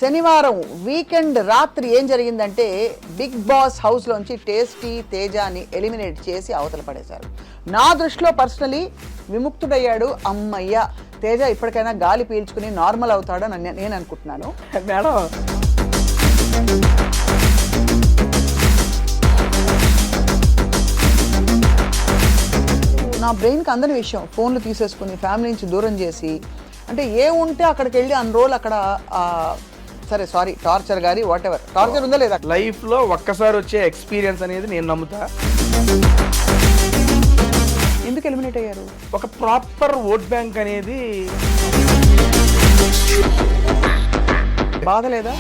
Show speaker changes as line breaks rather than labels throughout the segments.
శనివారం వీకెండ్ రాత్రి ఏం జరిగిందంటే బిగ్ బాస్ హౌస్లోంచి టేస్టీ తేజాని ఎలిమినేట్ చేసి అవతల పడేశారు. నా దృష్టిలో పర్సనలీ విముక్తుడయ్యాడు. అమ్మయ్య, తేజ ఇప్పటికైనా గాలి పీల్చుకుని నార్మల్ అవుతాడని నేను అనుకుంటున్నాను.
మేడం
నా బ్రెయిన్కి అందని విషయం, ఫోన్లు తీసేసుకుని ఫ్యామిలీ నుంచి దూరం చేసి, అంటే ఏ ఉంటే అక్కడికి వెళ్ళి అన్ని రోజులు అక్కడ సరే సారీ టార్చర్ కానీ వాట్ ఎవర్ టార్చర్ ఉందా లేదా
లైఫ్లో ఒక్కసారి వచ్చే ఎక్స్పీరియన్స్ అనేది నేను నమ్ముతా.
ఎందుకు ఎలిమినేట్ అయ్యారు?
ఒక ప్రాపర్ ఓట్ బ్యాంక్ అనేది
బాధ లేదా?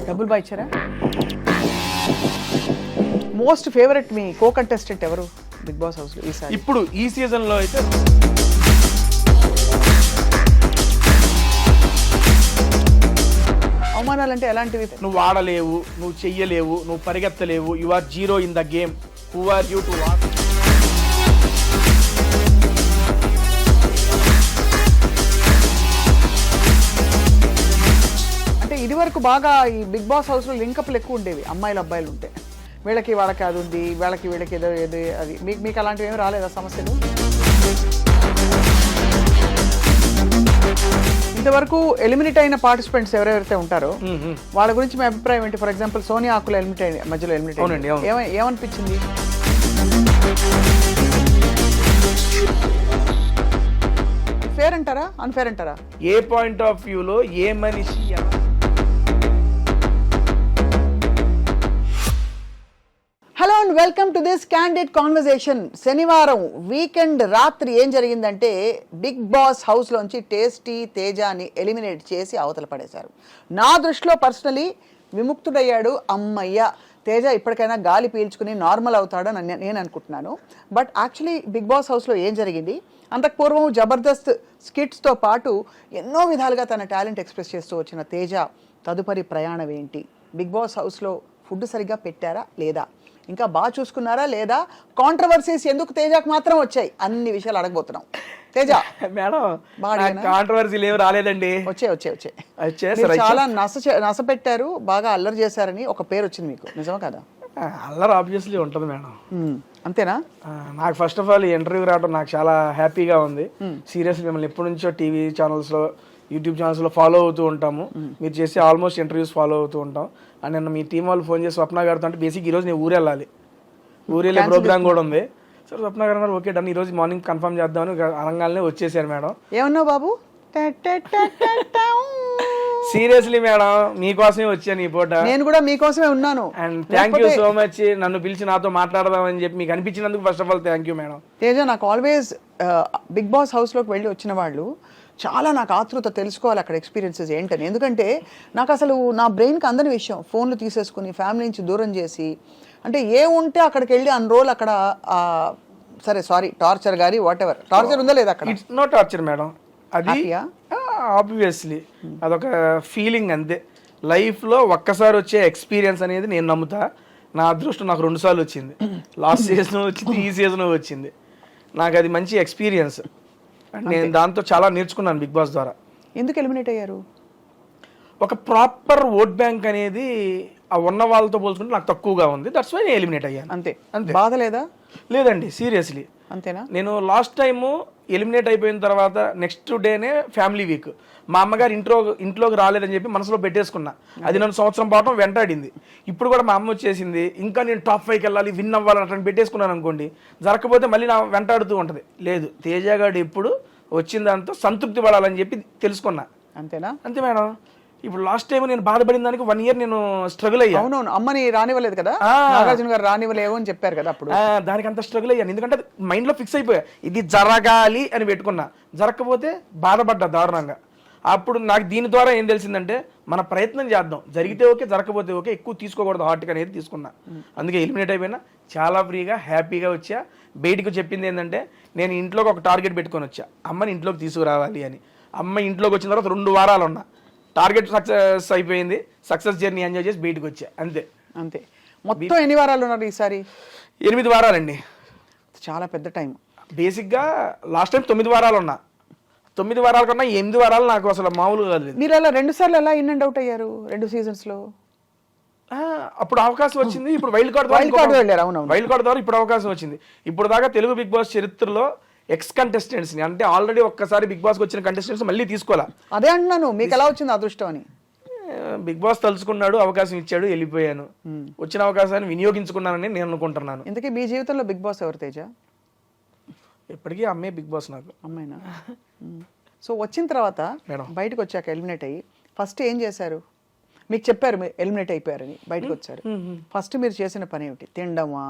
డబ్బులు బాగా ఇచ్చారా? మోస్ట్ ఫేవరెట్ మీ కో కంటెస్టెంట్ ఎవరు బిగ్ బాస్ హౌస్లో ఈసారి?
ఇప్పుడు ఈ సీజన్లో అయితే
అవమానాలంటే ఎలాంటివి?
నువ్వు ఆడలేవు, నువ్వు చెయ్యలేవు, నువ్వు పరిగెత్తలేవు, you are zero in the game, who are you to watch.
అంటే ఇది వరకు బాగా ఈ బిగ్ బాస్ హౌస్లో లింకప్లు ఎక్కువ ఉండేవి, అమ్మాయిలు అబ్బాయిలు ఉంటే. వీళ్ళకి వాళ్ళకి అది ఉంది, వీళ్ళకి వీళ్ళకి ఏదో ఏదో అది. మీకు అలాంటివి ఏమి రాలేదా సమస్యలు? ఇంతవరకు ఎలిమినేట్ అయిన పార్టిసిపెంట్స్ ఎవరెవరైతే ఉంటారో వాళ్ళ గురించి మీ అభిప్రాయం ఏంటి? ఫర్ ఎగ్జాంపుల్ సోనియా ఆకుల మధ్యలో ఎలిమినేట్
అవునండి,
ఏమనిపించింది? ఫేర్ అంటారా, అన్ఫేర్ అంటారా?
ఏ పాయింట్ ఆఫ్ వ్యూలో ఏ మనిషి
hello and welcome to this candid conversation. శనివారం వీకెండ్ రాత్రి ఏం జరిగిందంటే బిగ్ బాస్ హౌస్లోంచి టేస్టీ తేజాని ఎలిమినేట్ చేసి అవతల పడేశారు. నా దృష్టిలో పర్సనలీ విముక్తుడయ్యాడు. అమ్మయ్య, తేజ ఇప్పటికైనా గాలి పీల్చుకుని నార్మల్ అవుతాడని నేను అనుకుంటున్నాను. బట్ యాక్చువల్లీ బిగ్ బాస్ హౌస్లో ఏం జరిగింది? అంతకు పూర్వం జబర్దస్త్ స్కిట్స్తో పాటు ఎన్నో విధాలుగా తన టాలెంట్ ఎక్స్ప్రెస్ చేస్తూ వచ్చిన తేజ తదుపరి ప్రయాణం ఏంటి? బిగ్ బాస్ హౌస్లో ఫుడ్ సరిగ్గా పెట్టారా లేదా? ఇంకా బాగా చూసుకున్నారా లేదా? కాంట్రవర్సీస్ ఎందుకు తేజకు మాత్రం వచ్చాయి? అన్ని విషయాలు అడగబోతున్నాం. తేజ
మేడం కాంట్రవర్సీలు ఏమి రాలేదండి.
వచ్చాయి చాలా నస పెట్టారు, బాగా అల్లరి చేశారని ఒక పేరు వచ్చింది మీకు, నిజమా కదా?
అల్లరి ఆబ్వియస్లీ ఉంటుంది మేడం.
అంతేనా?
నాకు ఫస్ట్ ఆఫ్ ఆల్ ఇంటర్వ్యూ రావడం నాకు చాలా హ్యాపీగా ఉంది. సీరియస్లీ మిమ్మల్ని ఎప్పటి నుంచో టీవీ ఛానల్స్లో, యూట్యూబ్ ఛానల్స్లో ఫాలో అవుతూ ఉంటాము. మీరు చేసే ఆల్మోస్ట్ ఇంటర్వ్యూస్ ఫాలో అవుతూ ఉంటాం. అండ్ నిన్న మీ టీం వాళ్ళు ఫోన్ చేసి స్వప్న గారితో, అంటే బేసిక్ ఈరోజు నేను ఊరు వెళ్ళాలి, ఊరు వెళ్ళే ప్రోగ్రామ్ కూడా ఉంది. సో స్వప్న గారు అన్నారు ఓకే డన్, ఈరోజు మార్నింగ్ కన్ఫర్మ్ చేద్దామని అనగానే వచ్చేసారు మేడం.
ఏమన్నావు బాబు?
సీరియస్లీ మేడం మీకోసమే వచ్చాను ఈ పూట.
నేను కూడా మీకోసమే ఉన్నాను.
And thank you so much నన్ను పిలిచి నాతో మాట్లాడదామని చెప్పి మీకు అనిపించినందుకు first of all thank you madam.
Teja, నాకు ఆల్వేస్ బిగ్ బాస్ హౌస్లోకి వెళ్ళి వచ్చిన వాళ్ళు చాలా నాకు ఆతృత తెలుసుకోవాలి అక్కడ ఎక్స్పీరియన్సెస్ ఏంటని. ఎందుకంటే నాకు అసలు నా బ్రెయిన్కి అందని విషయం, ఫోన్లు తీసేసుకుని ఫ్యామిలీ నుంచి దూరం చేసి, అంటే ఏ ఉంటే అక్కడికి వెళ్ళి అన్ని రోజులు అక్కడ సరే సారీ టార్చర్ కానీ వాట్ ఎవర్ టార్చర్ ఉందా లేదా అక్కడ?
ఇట్స్ నో టార్చర్ మేడం, అది ఆబ్వియస్లీ అదొక ఫీలింగ్ అంతే. లైఫ్లో ఒక్కసారి వచ్చే ఎక్స్పీరియన్స్ అనేది నేను నమ్ముతా. నా అదృష్టం నాకు 2 సార్లు వచ్చింది. లాస్ట్ సీజన్ వచ్చింది, ఈ సీజన్ వచ్చింది. నాకు అది మంచి ఎక్స్పీరియన్స్. నేను దాంతో చాలా నేర్చుకున్నాను బిగ్ బాస్ ద్వారా.
ఎందుకు ఎలిమినేట్ అయ్యారు?
ఒక ప్రాపర్ ఓట్ బ్యాంక్ అనేది ఆ ఉన్న వాళ్ళతో పోల్చుకుంటే నాకు తక్కువగా ఉంది. దట్స్ వై నేను ఎలిమినేట్ అయ్యాను.
అంతే. బాధ లేదా?
లేదండి, సీరియస్లీ.
అంతేనా?
నేను లాస్ట్ టైము ఎలిమినేట్ అయిపోయిన తర్వాత నెక్స్ట్ డేనే ఫ్యామిలీ వీక్, మా అమ్మగారు ఇంట్లోకి రాలేదని చెప్పి మనసులో పెట్టేసుకున్నా. అది నన్ను సంవత్సరం పాటు వెంటాడింది. ఇప్పుడు కూడా మా అమ్మ వచ్చేసింది, ఇంకా నేను టాప్ 5కి వెళ్ళాలి, విన్ అవ్వాలి అట్లా పెట్టేసుకున్నాను అనుకోండి, జరగకపోతే మళ్ళీ నా వెంటాడుతూ ఉంటుంది. లేదు, తేజగాడు ఎప్పుడు వచ్చిన దాంతో సంతృప్తి పడాలని చెప్పి తెలుసుకున్నా.
అంతేనా?
అంతే మేడం. ఇప్పుడు లాస్ట్ టైం నేను బాధపడిన దానికి 1 year నేను స్ట్రగుల్ అయ్యాను.
అవునవును, అమ్మని రానివ్వలేదు కదా, నాగార్జున గారు రానివ్వలేవు అని చెప్పారు కదా అప్పుడు.
దానికి అంత స్ట్రగుల్ అయ్యాను, ఎందుకంటే మైండ్లో ఫిక్స్ అయిపోయా ఇది జరగాలి అని పెట్టుకున్నా. జరగకపోతే బాధపడ్డా దారుణంగా. అప్పుడు నాకు దీని ద్వారా ఏం తెలిసిందంటే మన ప్రయత్నం చేద్దాం, జరిగితే ఓకే, జరగకపోతే ఓకే, ఎక్కువ తీసుకోకూడదు హార్ట్గా అనేది తీసుకున్నా. అందుకే ఎలిమినేట్ అయిపోయినా చాలా ఫ్రీగా హ్యాపీగా వచ్చా. బయటకు చెప్పింది ఏంటంటే నేను ఇంట్లోకి ఒక టార్గెట్ పెట్టుకొని వచ్చా, అమ్మని ఇంట్లోకి తీసుకురావాలి అని. అమ్మ ఇంట్లోకి వచ్చిన తర్వాత 2 వారాలు ఉన్నా, టార్గెట్ సక్సెస్ అయిపోయింది, సక్సెస్ జర్నీ ఎంజాయ్ చేసి బయటకు వచ్చా. అంతే.
మొత్తం ఎన్ని వారాలు ఉన్నారు ఈసారి?
8 వారాలండి.
చాలా పెద్ద టైం.
బేసిక్గా లాస్ట్ టైం 9 వారాలు ఉన్నా, 9 వారాల కన్నా 8 వారాలు నాకు అసలు మామూలుగా కాదు.
మీరు అలా 2 సార్లు ఎలా ఇన్ అండ్ అవుట్ అయ్యారు 2 సీజన్స్ లో?
అప్పుడు అవకాశం వచ్చింది. ఇప్పుడు వైల్డ్ కార్డ్
వెళ్ళారు. అవునవును,
వైల్డ్ కార్డ్ ద్వారా ఇప్పుడు అవకాశం వచ్చింది. ఇప్పుడు దాకా తెలుగు బిగ్ బాస్ చరిత్రలో ఎక్స్ కంటెస్టెంట్స్ ని, అంటే ఆల్రెడీ ఒక్కసారి బిగ్ బాస్ వచ్చిన కంటెస్టెంట్స్ మళ్ళీ తీసుకోవాలా.
అదే అంటున్నాను, మీకు ఎలా వచ్చింది అదృష్టం అని.
బిగ్ బాస్ తలుచుకున్నాడు, అవకాశం ఇచ్చాడు, వెళ్ళిపోయాను. వచ్చిన అవకాశాన్ని వినియోగించుకున్నానని నేను అనుకుంటున్నాను.
ఇంతకీ మీ జీవితంలో బిగ్ బాస్ ఎవరు తేజ?
ఎప్పటికీ అమ్మే బిగ్ బాస్ నాకు.
అమ్మాయినా? సో వచ్చిన తర్వాత
మేడం
బయటకు వచ్చాక ఎలిమినేట్ అయ్యి ఫస్ట్ ఏం చేశారు? మీకు చెప్పారు మీరు ఎలిమినేట్ అయిపోయారని, బయటకు వచ్చారు. ఫస్ట్ మీరు చేసిన పని ఏమిటి? తినడమా,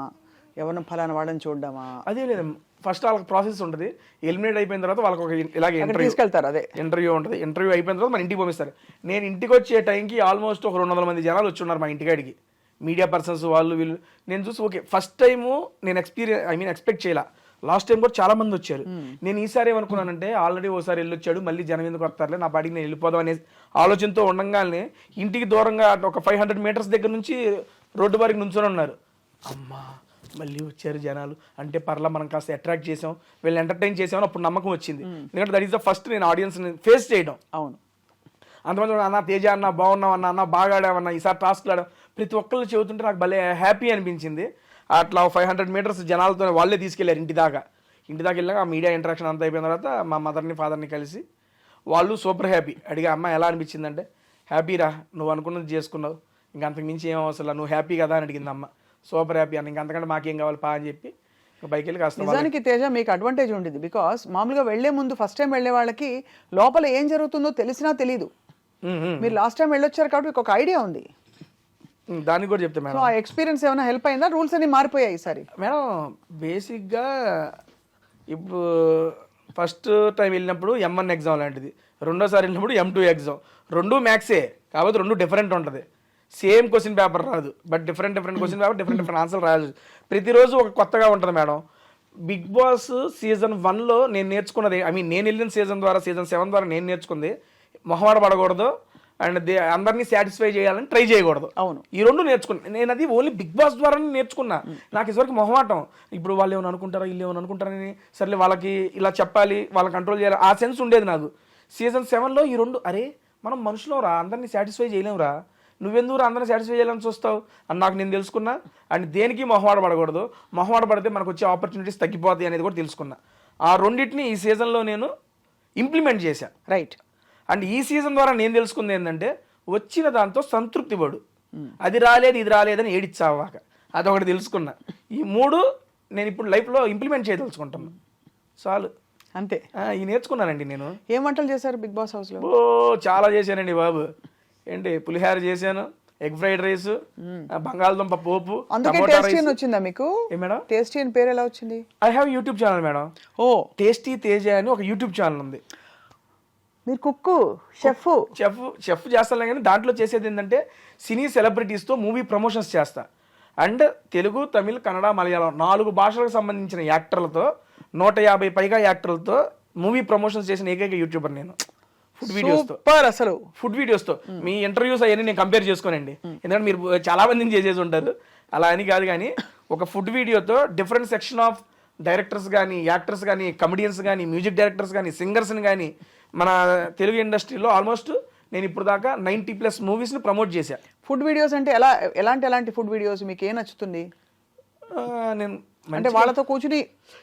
ఎవరిని ఫలానా వాళ్ళని చూడడమా?
అదే లేదు, ఫస్ట్ వాళ్ళకి ప్రాసెస్ ఉంటుంది. ఎలిమినేట్ అయిపోయిన తర్వాత వాళ్ళకి ఒక ఇలాగే
తీసుకెళ్తారు. అదే
ఇంటర్వ్యూ ఉంటుంది. ఇంటర్వ్యూ అయిపోయిన తర్వాత మన ఇంటికి పంపిస్తారు. నేను ఇంటికి వచ్చే టైంకి ఆల్మోస్ట్ ఒక 200 మంది జనాలు వచ్చి ఉన్నారు మా ఇంటికాడికి, మీడియా పర్సన్స్ వాళ్ళు వీళ్ళు. నేను చూసి ఓకే, ఫస్ట్ టైము నేను ఎక్స్పెక్ట్ చేయాల. లాస్ట్ టైం కూడా చాలా మంది వచ్చారు. నేను ఈసారి ఏమనుకున్నానంటే ఆల్రెడీ ఓసారి వెళ్ళొచ్చాడు, మళ్ళీ జనం ఎందుకు వస్తారులే, నా పాటికి నేను వెళ్ళిపోదాం అనే ఆలోచనతో ఉండగానే ఇంటికి దూరంగా ఒక 500 మీటర్స్ దగ్గర నుంచి రోడ్డు వారికి నుంచొని ఉన్నారు. అమ్మా మళ్ళీ వచ్చారు జనాలు అంటే పర్లా, మనం కాస్త అట్రాక్ట్ చేసాం, వీళ్ళని ఎంటర్టైన్ చేసామని అప్పుడు నమ్మకం వచ్చింది. ఎందుకంటే దట్ ఈస్ ద ఫస్ట్ నేను ఆడియన్స్ని ఫేస్ చేయడం.
అవును,
అంతమంది అన్న తేజ అన్న బాగున్నావు అన్న బాగా ఆడావన్నా, ఈసారి టాస్క్లు ఆడాం, ప్రతి ఒక్కళ్ళు చెబుతుంటే నాకు భలే హ్యాపీ అనిపించింది. అట్లా 500 మీటర్స్ జనాలతో వాళ్ళే తీసుకెళ్లారు ఇంటి దాకా వెళ్ళాక ఆ మీడియా ఇంటరాక్షన్ అంతా అయిపోయిన తర్వాత మా మదర్ని ఫాదర్ని కలిసి వాళ్ళు సూపర్ హ్యాపీ. అడిగా అమ్మ ఎలా అనిపించిందంటే, హ్యాపీరా, నువ్వు అనుకున్నది చేసుకున్నావు, ఇంకా అంతకు మించి ఏం అవసరం, నువ్వు హ్యాపీ కదా అని అడిగింది అమ్మ. సూపర్ హ్యాపీ అన్న, ఇంకంతకంటే మాకేం కావాలి పా అని చెప్పి బైక్ వెళ్ళి కాస్త.
నిజానికి తేజ మీకు అడ్వాంటేజ్ ఉండేది, బికాస్ మామూలుగా వెళ్లే ముందు ఫస్ట్ టైం వెళ్లే వాళ్ళకి లోపల ఏం జరుగుతుందో తెలిసినా తెలీదు. మీరు లాస్ట్ టైం వెళ్ళొచ్చారు కాబట్టి మీకు ఒక ఐడియా ఉంది.
దానికి కూడా చెప్తే మేడం,
ఆ ఎక్స్పీరియన్స్ ఏమైనా హెల్ప్ అయిందా? రూల్స్ అన్ని మారిపోయాయి ఈసారి
మేడం. బేసిక్గా ఇప్పుడు ఫస్ట్ టైం వెళ్ళినప్పుడు M1 ఎగ్జామ్ లాంటిది, రెండోసారి వెళ్ళినప్పుడు M2 ఎగ్జామ్. 2 మ్యాథ్సే కాబట్టి 2 డిఫరెంట్ ఉంటుంది. సేమ్ క్వశ్చన్ పేపర్ రాదు, but different question paper, different answer రాదు. ప్రతిరోజు ఒక కొత్తగా ఉంటుంది మేడం. బిగ్ బాస్ సీజన్ 1లో నేను నేర్చుకున్నది, నేను వెళ్ళిన సీజన్ 7 ద్వారా నేను నేర్చుకుంది, మొహమాట పడకూడదు అండ్ అందరినీ సాటిస్ఫై చేయాలని ట్రై చేయకూడదు.
అవును,
ఈ 2 నేర్చుకున్నా నేను. అది ఓన్లీ బిగ్ బాస్ ద్వారానే నేర్చుకున్నా. నాకు ఇదివరకు మొహమాటం, ఇప్పుడు వాళ్ళు ఏమైనా అనుకుంటారా, వీళ్ళు ఏమైనా అనుకుంటారని, సర్లే వాళ్ళకి ఇలా చెప్పాలి, వాళ్ళని కంట్రోల్ చేయాలి, ఆ సెన్స్ ఉండేది నాకు. సీజన్ 7లో ఈ 2, అరే మనం మనుషులం రా, అందరినీ సాటిస్ఫై చేయలేమురా, నువ్వెందుకు అందరినీ సాటిస్ఫై చేయాలని చూస్తావు అని నాకు నేను తెలుసుకున్నా. అండ్ దేనికి మొహమాట పడకూడదు, మొహమాట పడితే మనకు వచ్చే ఆపర్చునిటీస్ తగ్గిపోతాయి అనేది కూడా తెలుసుకున్నా. ఆ రెండింటిని ఈ సీజన్లో నేను ఇంప్లిమెంట్ చేశాను.
రైట్.
అండ్ ఈ సీజన్ ద్వారా నేను తెలుసుకుంది ఏంటంటే, వచ్చిన దాంతో సంతృప్తి పడు, అది రాలేదు ఇది రాలేదని ఏడిచ్చావాక, అదొకటి తెలుసుకున్నా. ఈ 3 నేను ఇప్పుడు లైఫ్లో ఇంప్లిమెంట్ చేయదలుచుకుంటాను. చాలు,
అంతే.
ఇవి నేర్చుకున్నానండి నేను.
ఏం వంటలు చేశారు బిగ్ బాస్ హౌస్లో?
చాలా చేశానండి బాబు. ఏంటి, పులిహార చేశాను, ఎగ్ ఫ్రైడ్ రైస్, బంగాళదుంప పోపు.
అందుకే టేస్టీ అని వచ్చిందా మీకు?
మేడం
టేస్టీ అని పేరు ఎలా వచ్చింది?
I have YouTube channel madam.
Oh,
tasty Teja అని ఒక యూట్యూబ్ ఛానల్ ఉంది.
మీరు కుక్కు,
చెఫ్ చేస్తాను, కానీ దాంట్లో చేసేది ఏంటంటే సినీ సెలబ్రిటీస్తో మూవీ ప్రమోషన్స్ చేస్తా. అండ్ తెలుగు, తమిళ్, కన్నడ, మలయాళం 4 భాషలకు సంబంధించిన యాక్టర్లతో 150 పైగా యాక్టర్లతో మూవీ ప్రమోషన్స్ చేసిన ఏకైక యూట్యూబర్ నేను. ఫుడ్ వీడియోస్తో,
అసలు
ఫుడ్ వీడియోస్తో. మీ ఇంటర్వ్యూస్ అవన్నీ నేను కంపేర్ చేసుకోనండి, ఎందుకంటే మీరు చాలా మందిని చేసేసి ఉంటారు, అలా అని కాదు. కానీ ఒక ఫుడ్ వీడియోతో డిఫరెంట్ సెక్షన్ ఆఫ్ డైరెక్టర్స్ కానీ, యాక్టర్స్ కానీ, కమెడియన్స్ కానీ, మ్యూజిక్ డైరెక్టర్స్ కానీ, సింగర్స్ని కానీ, మన తెలుగు ఇండస్ట్రీలో ఆల్మోస్ట్ నేను ఇప్పుడు దాకా 90+ మూవీస్ని ప్రమోట్ చేశా.
ఫుడ్ వీడియోస్ అంటే ఎలాంటి ఫుడ్ వీడియోస్ మీకు ఏం నచ్చుతుంది?
నేను
అంటే వాళ్ళతో కూర్చుని,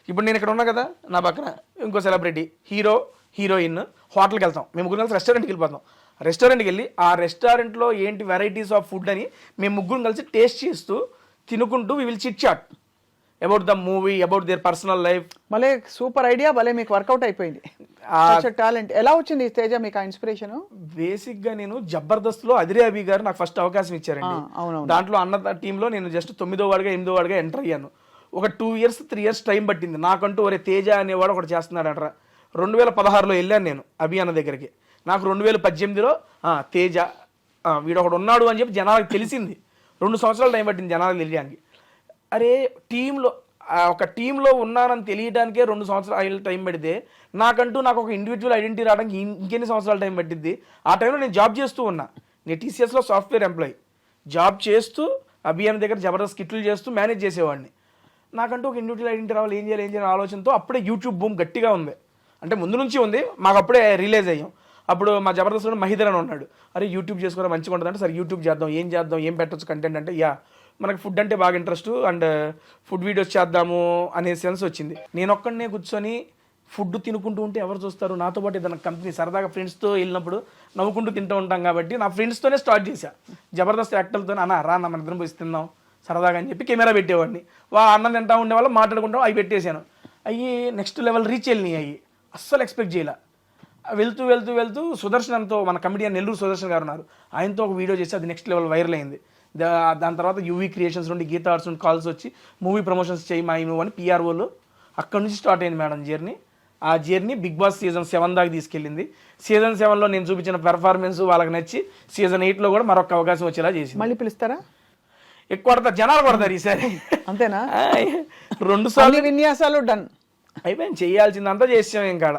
ఇప్పుడు నేను ఇక్కడ ఉన్నా కదా, నా పక్కన ఇంకో సెలబ్రిటీ, హీరో, హీరోయిన్, హోటల్కి వెళ్తాం, మేము ముగ్గురు కలిసి రెస్టారెంట్కి వెళ్ళిపోతాం. రెస్టారెంట్కి వెళ్ళి ఆ రెస్టారెంట్లో ఏంటి వెరైటీస్ ఆఫ్ ఫుడ్ అని మేము ముగ్గురు కలిసి టేస్ట్ చేస్తూ తినుకుంటూ we will chit chat about the movie, about their personal life.
భలే సూపర్ ఐడియా, భలే మీకు వర్కౌట్ అయిపోయింది. టాలెంట్ ఎలా వచ్చింది తేజ మీకు ఆ ఇన్స్పిరేషన్?
బేసిక్గా నేను జబర్దస్త్లో అదిరే అభి గారు నాకు ఫస్ట్ అవకాశం ఇచ్చారండి. దాంట్లో అన్న టీంలో నేను జస్ట్ 9వ వాడిగా 8వ వాడిగా ఎంటర్ అయ్యాను. ఒక 2 ఇయర్స్ 3 ఇయర్స్ టైం పట్టింది నాకంటూ. ఒరే తేజ అనేవాడు ఒకటి చేస్తున్నాడట. 2016లో వెళ్ళాను నేను అభి అన్న దగ్గరికి. నాకు 2018లో తేజ వీడు ఒకడు ఉన్నాడు అని చెప్పి జనాలకు తెలిసింది. 2 సంవత్సరాలు టైం పట్టింది జనాలకు తెలియడానికి. అరే ఒక టీంలో ఉన్నానని తెలియడానికే 2 సంవత్సరాలు టైం పడితే నాకు ఒక ఇండివిజువల్ ఐడెంటిటీ రావడానికి ఇంకెన్ని సంవత్సరాలు టైం పట్టింది. ఆ టైంలో నేను జాబ్ చేస్తూ ఉన్నా. నేను TCSలో సాఫ్ట్వేర్ ఎంప్లాయీ జాబ్ చేస్తూ అభియాన్ దగ్గర జబర్దస్త్ కిట్లు చేస్తూ మేనేజ్ చేసేవాడిని. నాకంటూ ఒక ఇండివిజువల్ ఐడెంటిటీ రావాలి, ఏం చేయాలి ఆలోచనతో అప్పుడే యూట్యూబ్ బూమ్ గట్టిగా ఉంది. అంటే ముందు నుంచి ఉంది, మాకు అప్పుడే రిలీజ్ అయ్యాం. అప్పుడు మా జబర్దస్త్లో మహిదర్ అని ఉన్నాడు, అరే యూట్యూబ్ చేసుకోవడం మంచిగా ఉంటుంది అంటే, సరే యూట్యూబ్ చేద్దాం, ఏం పెట్టచ్చు కంటెంట్ అంటే, మనకి ఫుడ్ అంటే బాగా ఇంట్రెస్ట్ అండ్ ఫుడ్ వీడియోస్ చేద్దాము అనే సెన్స్ వచ్చింది. నేను ఒక్కడనే కూర్చొని ఫుడ్ తినుకుంటూ ఉంటే ఎవరు చూస్తారు, నాతో పాటు ఏదైనా కంపెనీ సరదాగా ఫ్రెండ్స్తో వెళ్ళినప్పుడు నవ్వుకుంటూ తింటూ ఉంటాం కాబట్టి నా ఫ్రెండ్స్తోనే స్టార్ట్ చేశా. జబర్దస్త్ యాక్టర్లతో రా మన ఇద్దరం పోయి తిందాం సరదాగా అని చెప్పి కెమెరా పెట్టేవాడిని. అన్నం తింటా ఉండేవాళ్ళు, మాట్లాడుకుంటాం, అవి పెట్టేశాను. అవి నెక్స్ట్ లెవెల్ రీచ్ వెళ్ళినాయి. అవి అస్సలు ఎక్స్పెక్ట్ చేయలే. వెళ్తూ సుదర్శనంతో, మన కమిడియన్ నెల్లూరు సుదర్శన్ గారు ఉన్నారు, ఆయనతో ఒక వీడియో చేసి అది నెక్స్ట్ లెవెల్ వైరల్ అయింది. దాని తర్వాత యూవీ క్రియేషన్స్ నుండి గీతా ఆర్ట్స్ నుండి కాల్స్ వచ్చి మూవీ ప్రమోషన్స్ చేయి మా నువ్వు అని పిఆర్ఓలు. అక్కడ నుంచి స్టార్ట్ అయింది మేడం జర్నీ. ఆ జర్నీ బిగ్ బాస్ సీజన్ 7 దాకా తీసుకెళ్ళింది. సీజన్ 7లో నేను చూపించిన పెర్ఫార్మెన్స్ వాళ్ళకి నచ్చి సీజన్ 8లో కూడా మరొక అవకాశం వచ్చేలా చేసింది.
మళ్ళీ పిలుస్తారా?
ఎక్కువ కొడతారు, జనాలు కొడతారు ఈసారి.
అంతేనా?
2 సార్లు
విన్యాసాలు డన్
అయిపోయింది, చేయాల్సిందంతా చేసాం. ఇంకా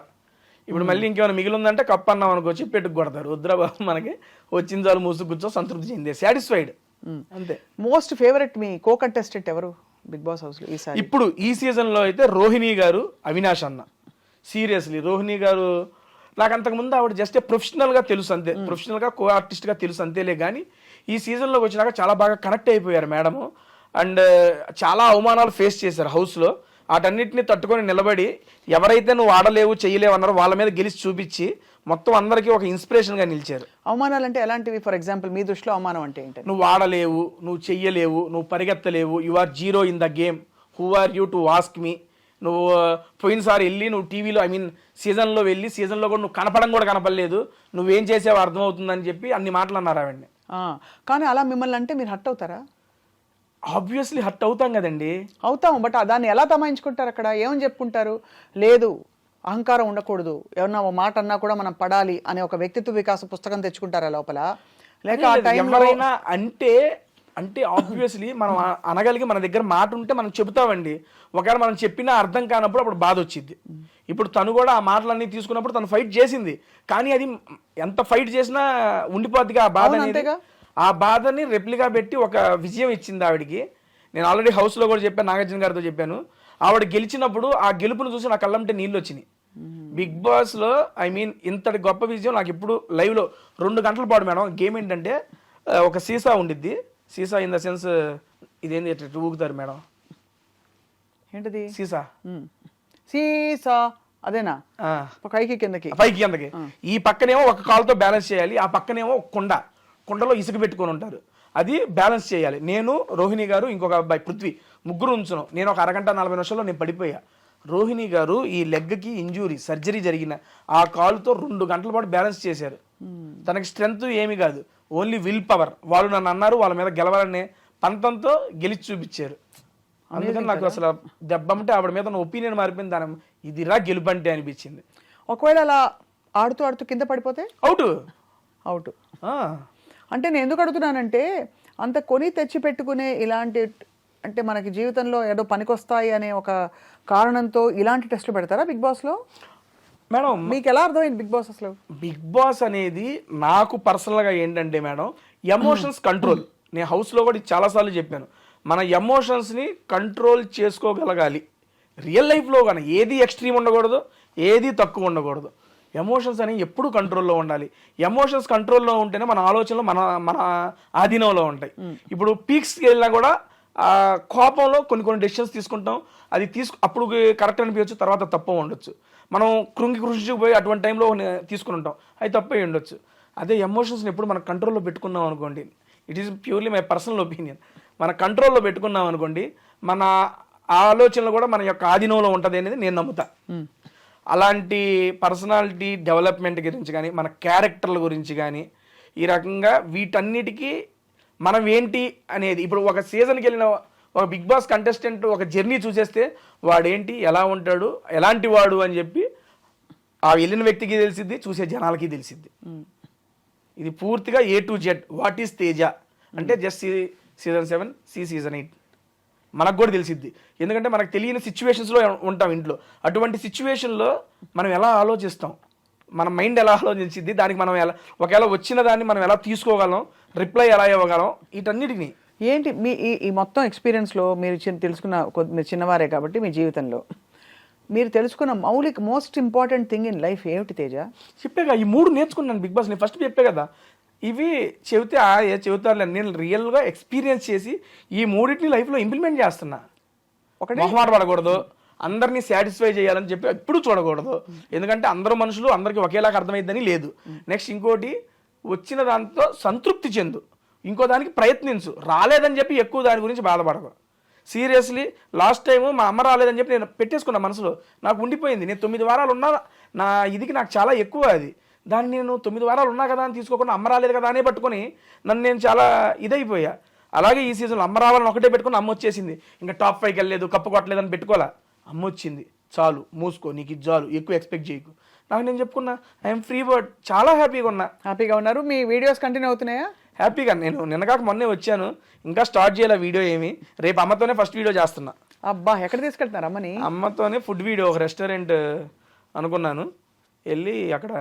ఇప్పుడు మళ్ళీ ఇంకేమైనా మిగిలిందంటే కప్ అన్నాం అనుకో, పెట్టుకు కొడతారు. వద్దురా బాబు, మనకి వచ్చిన చాలు మూసు కూర్చో సంతృప్తి చెందే, సాటిస్ఫైడ్ అంతే.
మోస్ట్ ఫేవరెట్ మీ కో కంటెస్టెంట్ ఎవరు బిగ్ బాస్ హౌస్ లో ఈసారి?
ఇప్పుడు ఈ సీజన్లో అయితే రోహిణి గారు, అవినాష్ అన్న. సీరియస్లీ రోహిణి గారు నాకు అంతకుముందు ఆవిడ జస్ట్ ప్రొఫెషనల్గా తెలుసు అంతే, ప్రొఫెషనల్గా కో ఆర్టిస్ట్గా తెలుసు అంతేలే. కానీ ఈ సీజన్లోకి వచ్చినాక చాలా బాగా కనెక్ట్ అయిపోయారు మేడము. అండ్ చాలా అవమానాలు ఫేస్ చేశారు హౌస్లో. వాటన్నిటిని తట్టుకొని నిలబడి ఎవరైతే నువ్వు ఆడలేవు చేయలేవు అన్నారో వాళ్ళ మీద గెలిచి చూపించి మొత్తం అందరికీ ఒక ఇన్స్పిరేషన్గా నిలిచారు.
అవమానాలు అంటే ఎలాంటివి? ఫర్ ఎగ్జాంపుల్ మీ దృష్టిలో అవమానం అంటే ఏంటి?
నువ్వు ఆడలేవు, నువ్వు చెయ్యలేవు, నువ్వు పరిగెత్తలేవు, you are zero in the game, who are you to ask me. నువ్వు పోయినసారి వెళ్ళి నువ్వు టీవీలో సీజన్లో వెళ్ళి సీజన్లో కూడా నువ్వు కనపడం కూడా కనపడలేదు, నువ్వేం చేసావో అర్థమవుతుందని చెప్పి అన్ని మాటలు అన్నారు ఆవిడ్ని.
కానీ అలా మిమ్మల్ని అంటే మీరు హర్ట్ అవుతారా?
ఆబ్వియస్లీ హర్ట్ అవుతాం కదండి.
అవుతాం, బట్ దాన్ని ఎలా తమాయించుకుంటారు? అక్కడ ఏమని చెప్పుకుంటారు? లేదు అహంకారం ఉండకూడదు, ఎవరన్నా ఒక మాట అన్నా కూడా మనం పడాలి అనే ఒక వ్యక్తిత్వ వికాస పుస్తకం తెచ్చుకుంటారా లోపల? లేక ఆ టైంలో
ఎవరైనా అంటే ఆబ్వియస్లీ మనం అనగలిగి మన దగ్గర మాట ఉంటే మనం చెబుతామండి. ఒకవేళ మనం చెప్పినా అర్థం కానప్పుడు అప్పుడు బాధ వచ్చింది. ఇప్పుడు తను కూడా ఆ మాటలన్నీ తీసుకున్నప్పుడు తను ఫైట్ చేసింది, కానీ అది ఎంత ఫైట్ చేసినా ఉండిపోద్దిగా ఆ బాధ అనేది. ఆ బాధని రెప్లిగా పెట్టి ఒక విజయం ఇచ్చింది ఆవిడికి. నేను ఆల్రెడీ హౌస్లో కూడా చెప్పాను, నాగార్జున గారితో చెప్పాను. ఆవిడ గెలిచినప్పుడు ఆ గెలుపును చూసి నా కళ్ళంటే నీళ్ళు వచ్చినాయి. బిగ్ బాస్లో ఇంతటి గొప్ప విజయం నాకు ఇప్పుడు లైవ్లో 2 గంటల పాటు మేడం. గేమ్ ఏంటంటే ఒక సీసా ఉండిద్ది, సీసా ఇన్ ద సెన్స్ ఇదేంది ఎట్లా ఊగుతారు మేడం,
ఏంటిది?
సీసా.
సీసా అదేనా? పైకి కిందకి ఈ పక్కనేమో ఒక కాలుతో బ్యాలెన్స్ చేయాలి, ఆ పక్కనేమో కుండలో ఇసుక పెట్టుకొని ఉంటారు, అది బ్యాలెన్స్ చేయాలి. నేను, రోహిణి గారు, ఇంకొక అబ్బాయి పృథ్వీ, ముగ్గురు ఉంచున్నాం. నేను ఒక అరగంట 40 నిమిషాల్లో నేను పడిపోయా. రోహిణి గారు ఈ లెగ్కి ఇంజూరీ సర్జరీ జరిగిన ఆ కాలుతో 2 గంటల పాటు బ్యాలెన్స్ చేశారు. తనకి స్ట్రెంగ్త్ ఏమీ కాదు, ఓన్లీ విల్ పవర్. వాళ్ళు నన్ను అన్నారు వాళ్ళ మీద గెలవాలనే పంతంతో గెలిచి చూపించారు. అందుకని నాకు అసలు దెబ్బంటే ఆవిడ మీద నా ఒపీనియన్ మారిపోయింది. దాని ఇదిరా గెలుపంటే అనిపించింది. ఒకవేళ అలా ఆడుతూ కింద పడిపోతే అవుట్. అంటే నేను ఎందుకు అడుగుతున్నానంటే, అంత కొని తెచ్చి పెట్టుకునే ఇలాంటి, అంటే మనకి జీవితంలో ఏదో పనికొస్తాయి అనే ఒక కారణంతో ఇలాంటి టెస్టులు పెడతారా బిగ్ బాస్లో?
మేడం
మీకు ఎలా అర్థమైంది బిగ్ బాస్ అసలు?
బిగ్ బాస్ అనేది నాకు పర్సనల్గా ఏంటంటే మేడం, ఎమోషన్స్ కంట్రోల్. నేను హౌస్లో కూడా చాలాసార్లు చెప్పాను, మన ఎమోషన్స్ని కంట్రోల్ చేసుకోగలగాలి. రియల్ లైఫ్లో కానీ ఏది ఎక్స్ట్రీమ్ ఉండకూడదు, ఏది తక్కువ ఉండకూడదు. ఎమోషన్స్ అనేవి ఎప్పుడు కంట్రోల్లో ఉండాలి. ఎమోషన్స్ కంట్రోల్లో ఉంటేనే మన ఆలోచనలు మన ఆధీనంలో ఉంటాయి. ఇప్పుడు పీక్స్కి వెళ్ళినా కూడా కోపంలో కొన్ని డెసిషన్స్ తీసుకుంటాం, అది అప్పుడు కరెక్ట్ అనిపించచ్చు, తర్వాత తప్పు ఉండొచ్చు. మనం కృంగిపోయి అటువంటి టైంలో తీసుకుని ఉంటాం, అది తప్పే ఉండొచ్చు. అదే ఎమోషన్స్ని ఎప్పుడు మనం కంట్రోల్లో పెట్టుకున్నాం అనుకోండి, it is purely my personal opinion, మన కంట్రోల్లో పెట్టుకున్నాం అనుకోండి, మన ఆలోచనలు కూడా మన యొక్క ఆధీనంలో ఉంటుంది అనేది నేను నమ్ముతా. అలాంటి పర్సనాలిటీ డెవలప్మెంట్ గురించి కానీ, మన క్యారెక్టర్ల గురించి కానీ, ఈ రకంగా వీటన్నిటికీ మనం ఏంటి అనేది, ఇప్పుడు ఒక సీజన్కి వెళ్ళిన ఒక బిగ్ బాస్ కంటెస్టెంట్ ఒక జర్నీ చూసేస్తే వాడేంటి, ఎలా ఉంటాడు, ఎలాంటి వాడు అని చెప్పి ఆ వెళ్ళిన వ్యక్తికి తెలిసిద్ది, చూసే జనాలకి తెలిసిద్ది. ఇది పూర్తిగా A to Z. What is Teja అంటే జస్ట్ సీజన్ 7, సీజన్ 8 మనకు కూడా తెలిసిద్ది. ఎందుకంటే మనకు తెలియని సిచ్యువేషన్స్లో ఉంటాం ఇంట్లో. అటువంటి సిచ్యువేషన్లో మనం ఎలా ఆలోచిస్తాం, మన మైండ్ ఎలా ఆలోచించిద్ది, దానికి మనం ఒకవేళ వచ్చిన దాన్ని మనం ఎలా తీసుకోగలం, రిప్లై ఎలా ఇవ్వగలం, వీటన్నిటిని
ఏంటి మీ ఈ మొత్తం ఎక్స్పీరియన్స్లో మీరు తెలుసుకున్న, మీరు చిన్నవారే కాబట్టి మీ జీవితంలో మీరు తెలుసుకున్న most important thing in life ఏమిటి తేజ?
చెప్పాగా ఈ 3 నేర్చుకున్నాను బిగ్ బాస్. నేను ఫస్ట్ చెప్పే కదా, ఇవి చెబితే చెబుతారులే, నేను రియల్గా ఎక్స్పీరియన్స్ చేసి ఈ 3టిని లైఫ్లో ఇంప్లిమెంట్ చేస్తున్నా.
ఒకటి
మొహమాట పడకూడదు, అందరినీ సాటిస్ఫై చేయాలని చెప్పి ఎప్పుడు చూడకూడదు, ఎందుకంటే అందరూ మనుషులు, అందరికీ ఒకేలాగా అర్థమైద్దని లేదు. నెక్స్ట్ ఇంకోటి, వచ్చిన దాంతో సంతృప్తి చెందు, ఇంకో దానికి ప్రయత్నించు, రాలేదని చెప్పి ఎక్కువ దాని గురించి బాధపడకు. సీరియస్లీ లాస్ట్ టైము మా అమ్మ రాలేదని చెప్పి నేను పెట్టేసుకున్నా మనసులో, నాకు ఉండిపోయింది. నేను 9 వారాలు ఉన్నా, నా ఇదికి నాకు చాలా ఎక్కువ అది. దాన్ని నేను 9 వారాలు ఉన్నా కదా అని తీసుకోకుండా అమ్మ రాలేదు కదా అనే పట్టుకొని నన్ను నేను చాలా ఇదైపోయా. అలాగే ఈ సీజన్లో అమ్మ రావాలని ఒకటే పెట్టుకుని అమ్మ వచ్చేసింది, ఇంకా టాప్ 5కి వెళ్ళలేదు, కప్పు కొట్టలేదని పెట్టుకోలే. అమ్మ వచ్చింది, చాలు మూసుకో, నీకు ఇది చాలు, ఎక్కువ ఎక్స్పెక్ట్ చేయకు. నాకు నేను చెప్పుకున్నా, ఐఎమ్ ఫ్రీ బర్డ్, చాలా హ్యాపీగా ఉన్నా.
హ్యాపీగా ఉన్నారు? మీ వీడియోస్ కంటిన్యూ అవుతున్నాయా?
హ్యాపీగా. నేను నిన్నగాక మొన్నే వచ్చాను, ఇంకా స్టార్ట్ చేయాలి వీడియో ఏమి. రేపు అమ్మతోనే ఫస్ట్ వీడియో చేస్తున్నా.
అబ్బా, ఎక్కడ తీసుకెళ్తున్నారు అమ్మని?
అమ్మతోనే ఫుడ్ వీడియో, ఒక రెస్టారెంట్ అనుకున్నాను, వెళ్ళి అక్కడ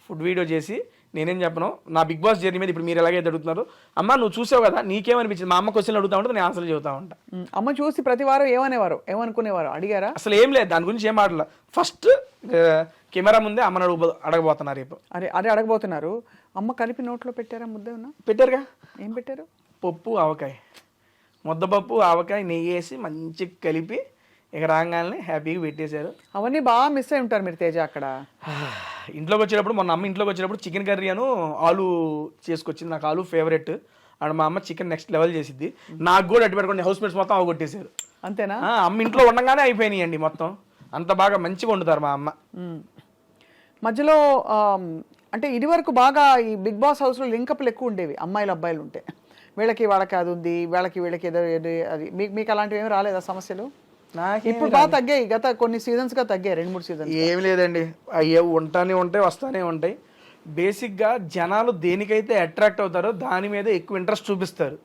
ఫుడ్ వీడియో చేసి నేనేం చెప్పను, నా బిగ్ బాస్ జర్నీ మీద ఇప్పుడు మీరు ఎలాగైతే అడుగుతున్నారు, అమ్మ నువ్వు చూసావు కదా నీకేమనిపించింది, మా అమ్మ క్వశ్చన్లు అడుగుతా ఉంటే నేను ఆన్సర్ చెబుతా ఉంటా.
అమ్మ చూసి ప్రతి వారం ఏమనేవారు, ఏమనుకునేవారు, అడిగారా?
అసలు ఏం లేదు, దాని గురించి ఏం మాటల. ఫస్ట్ కెమెరా ముందే అమ్మని అడగబోతున్నారు రేపు.
అదే అడగబోతున్నారు. అమ్మ కలిపి నోట్లో పెట్టారా ముద్ద?
పెట్టారుగా.
ఏం పెట్టారు?
పప్పు ఆవకాయ, ముద్దపప్పు ఆవకాయ నెయ్యి వేసి మంచిగా కలిపి ఇక రాగానే హ్యాపీగా పెట్టేశారు.
అవన్నీ బాగా మిస్ అయి ఉంటారు మీరు తేజ అక్కడ.
ఇంట్లోకి వచ్చేటప్పుడు, మొన్న అమ్మ ఇంట్లోకి వచ్చేటప్పుడు చికెన్ కర్రీ అను ఆలు చేసుకొచ్చింది. నాకు ఆలు ఫేవరెట్, అండ్ మా అమ్మ చికెన్ నెక్స్ట్ లెవెల్ చేసిద్ది. నాకు కూడా అటు పెట్టుకోండి, హౌస్ మేట్స్ మొత్తం అవగొట్టేశారు.
అంతేనా?
అమ్మ ఇంట్లో ఉండగానే అయిపోయినాయి అండి మొత్తం, అంత బాగా మంచిగా వండుతారు మా అమ్మ.
మధ్యలో అంటే ఇది వరకు బాగా ఈ బిగ్ బాస్ హౌస్లో లింకప్లు ఎక్కువ ఉండేవి, అమ్మాయిలు అబ్బాయిలు ఉంటే. వాళ్ళకి అది ఉంది, వీళ్ళకి ఏదో అది. మీకు అలాంటివి ఏమి రాలేదా సమస్యలు? ఇప్పుడు బాగా తగ్గాయి, గత కొన్ని సీజన్స్గా తగ్గాయి, 2-3 సీజన్స్.
ఏమి లేదండి, అయ్యే ఉంటానే ఉంటాయి, వస్తానే ఉంటాయి. బేసిక్గా జనాలు దేనికైతే అట్రాక్ట్ అవుతారో దాని మీద ఎక్కువ ఇంట్రెస్ట్ చూపిస్తారు.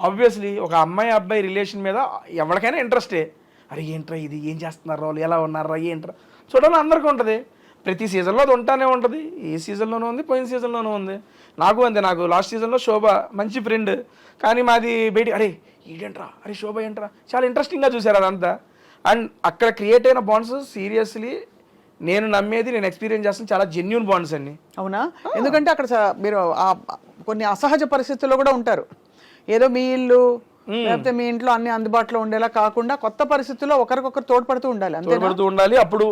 ఆబ్వియస్లీ ఒక అమ్మాయి అబ్బాయి రిలేషన్ మీద ఎవరికైనా ఇంట్రెస్టే. అరే ఏంట్రా ఇది, ఏం చేస్తున్నారు వాళ్ళు, ఎలా ఉన్నారా, ఏంట్రా చూడాలని అందరికీ ఉంటుంది. ప్రతి సీజన్లో అది ఉంటానే ఉంటుంది. ఈ సీజన్లోనూ ఉంది, పోయిన సీజన్లోనూ ఉంది. నాకు అంతే. నాకు లాస్ట్ సీజన్లో శోభ మంచి ఫ్రెండ్, కానీ మాది బయట అరే ఏంట్రా, అరే శోభ ఏంట్రా, చాలా ఇంట్రెస్టింగ్గా చూశారు అదంతా. అండ్ అక్కడ క్రియేట్ అయిన బాండ్స్ సీరియస్లీ నేను నమ్మేది, నేను ఎక్స్పీరియన్స్ చేస్తాను, చాలా జెన్యూన్ బాండ్స్ అండి.
అవునా? ఎందుకంటే అక్కడ మీరు కొన్ని అసహజ పరిస్థితుల్లో కూడా ఉంటారు. ఏదో మీ ఇల్లు లేకపోతే మీ ఇంట్లో అన్ని అందుబాటులో ఉండేలా కాకుండా కొత్త పరిస్థితుల్లో ఒకరికొకరు తోడ్పడుతూ ఉండాలి,
తోడ్పడుతూ ఉండాలి. అప్పుడు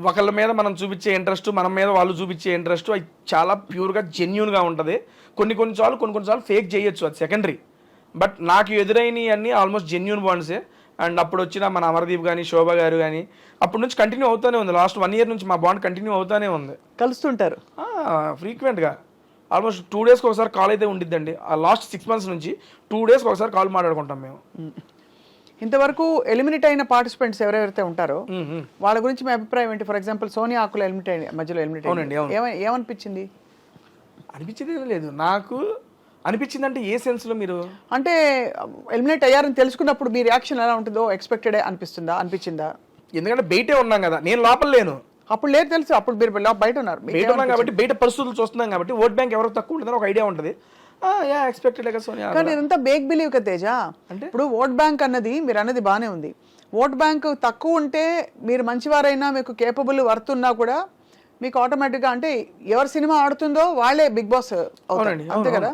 ఒకళ్ళ మీద మనం చూపించే ఇంట్రెస్ట్, మన మీద వాళ్ళు చూపించే ఇంట్రెస్ట్, అది చాలా ప్యూర్గా జెన్యూన్గా ఉంటుంది. కొన్నిసార్లు ఫేక్ చేయొచ్చు, అది సెకండరీ. బట్ నాకు ఎదురైనవి అన్నీ ఆల్మోస్ట్ జెన్యూన్ బాండ్సే. అండ్ అప్పుడు వచ్చిన మన అమర్దీప్ కానీ శోభ గారు కానీ అప్పటి నుంచి కంటిన్యూ అవుతూనే ఉంది. లాస్ట్ 1 year నుంచి మా బాండ్ కంటిన్యూ అవుతూనే ఉంది.
కలుస్తుంటారు
ఫ్రీక్వెంట్గా, ఆల్మోస్ట్ 2 daysకి ఒకసారి కాల్ అయితే ఉండిద్దండి. ఆ లాస్ట్ 6 months నుంచి 2 daysకి ఒకసారి కాల్ మాట్లాడుకుంటాం మేము.
ఇంతవరకు ఎలిమినేట్ అయిన పార్టిసిపెంట్స్ ఎవరెవరైతే ఉంటారో వాళ్ళ గురించి మీ అభిప్రాయం ఏంటి? ఫర్ ఎగ్జాంపుల్ సోనియా ఆకుల మధ్యలో ఎలిమినేట్
అవునండి.
ఏమనిపించింది?
అనిపించింది లేదు నాకు. అనిపించింది అంటే ఏ సెన్స్లో? మీరు
అంటే ఎలిమినేట్ అయ్యారని తెలుసుకున్నప్పుడు మీ రియాక్షన్ ఎలా ఉంటుందో ఎక్స్పెక్టెడ్ అనిపించిందా?
ఎందుకంటే బయటే ఉన్నాం కదా, నేను లోపల లేను.
అప్పుడు లేదు తెలుసు, అప్పుడు మీరు బయట ఉన్నారు.
బయట ఉన్నాం కాబట్టి బయట పరిస్థితులు చూస్తున్నాం కాబట్టి ఓట్ బ్యాంక్ ఎవరికి తక్కువ ఉంటుందని ఒక ఐడియా ఉంటుంది. ఎక్స్పెక్టెడ్ కదా సోనియా.
కానీ ఇదంతా బేక్ బిలీవ్ కదా తేజ. అంటే ఇప్పుడు ఓట్ బ్యాంక్ అన్నది మీరు అన్నది బాగానే ఉంది. ఓట్ బ్యాంక్ తక్కువ ఉంటే మీరు మంచివారైనా, మీకు కేపబుల్ వర్త్ ఉన్నా కూడా మీకు ఆటోమేటిక్గా అంటే ఎవరు సినిమా ఆడుతుందో వాళ్ళే బిగ్ బాస్ అవుతారండి, అంతే కదా?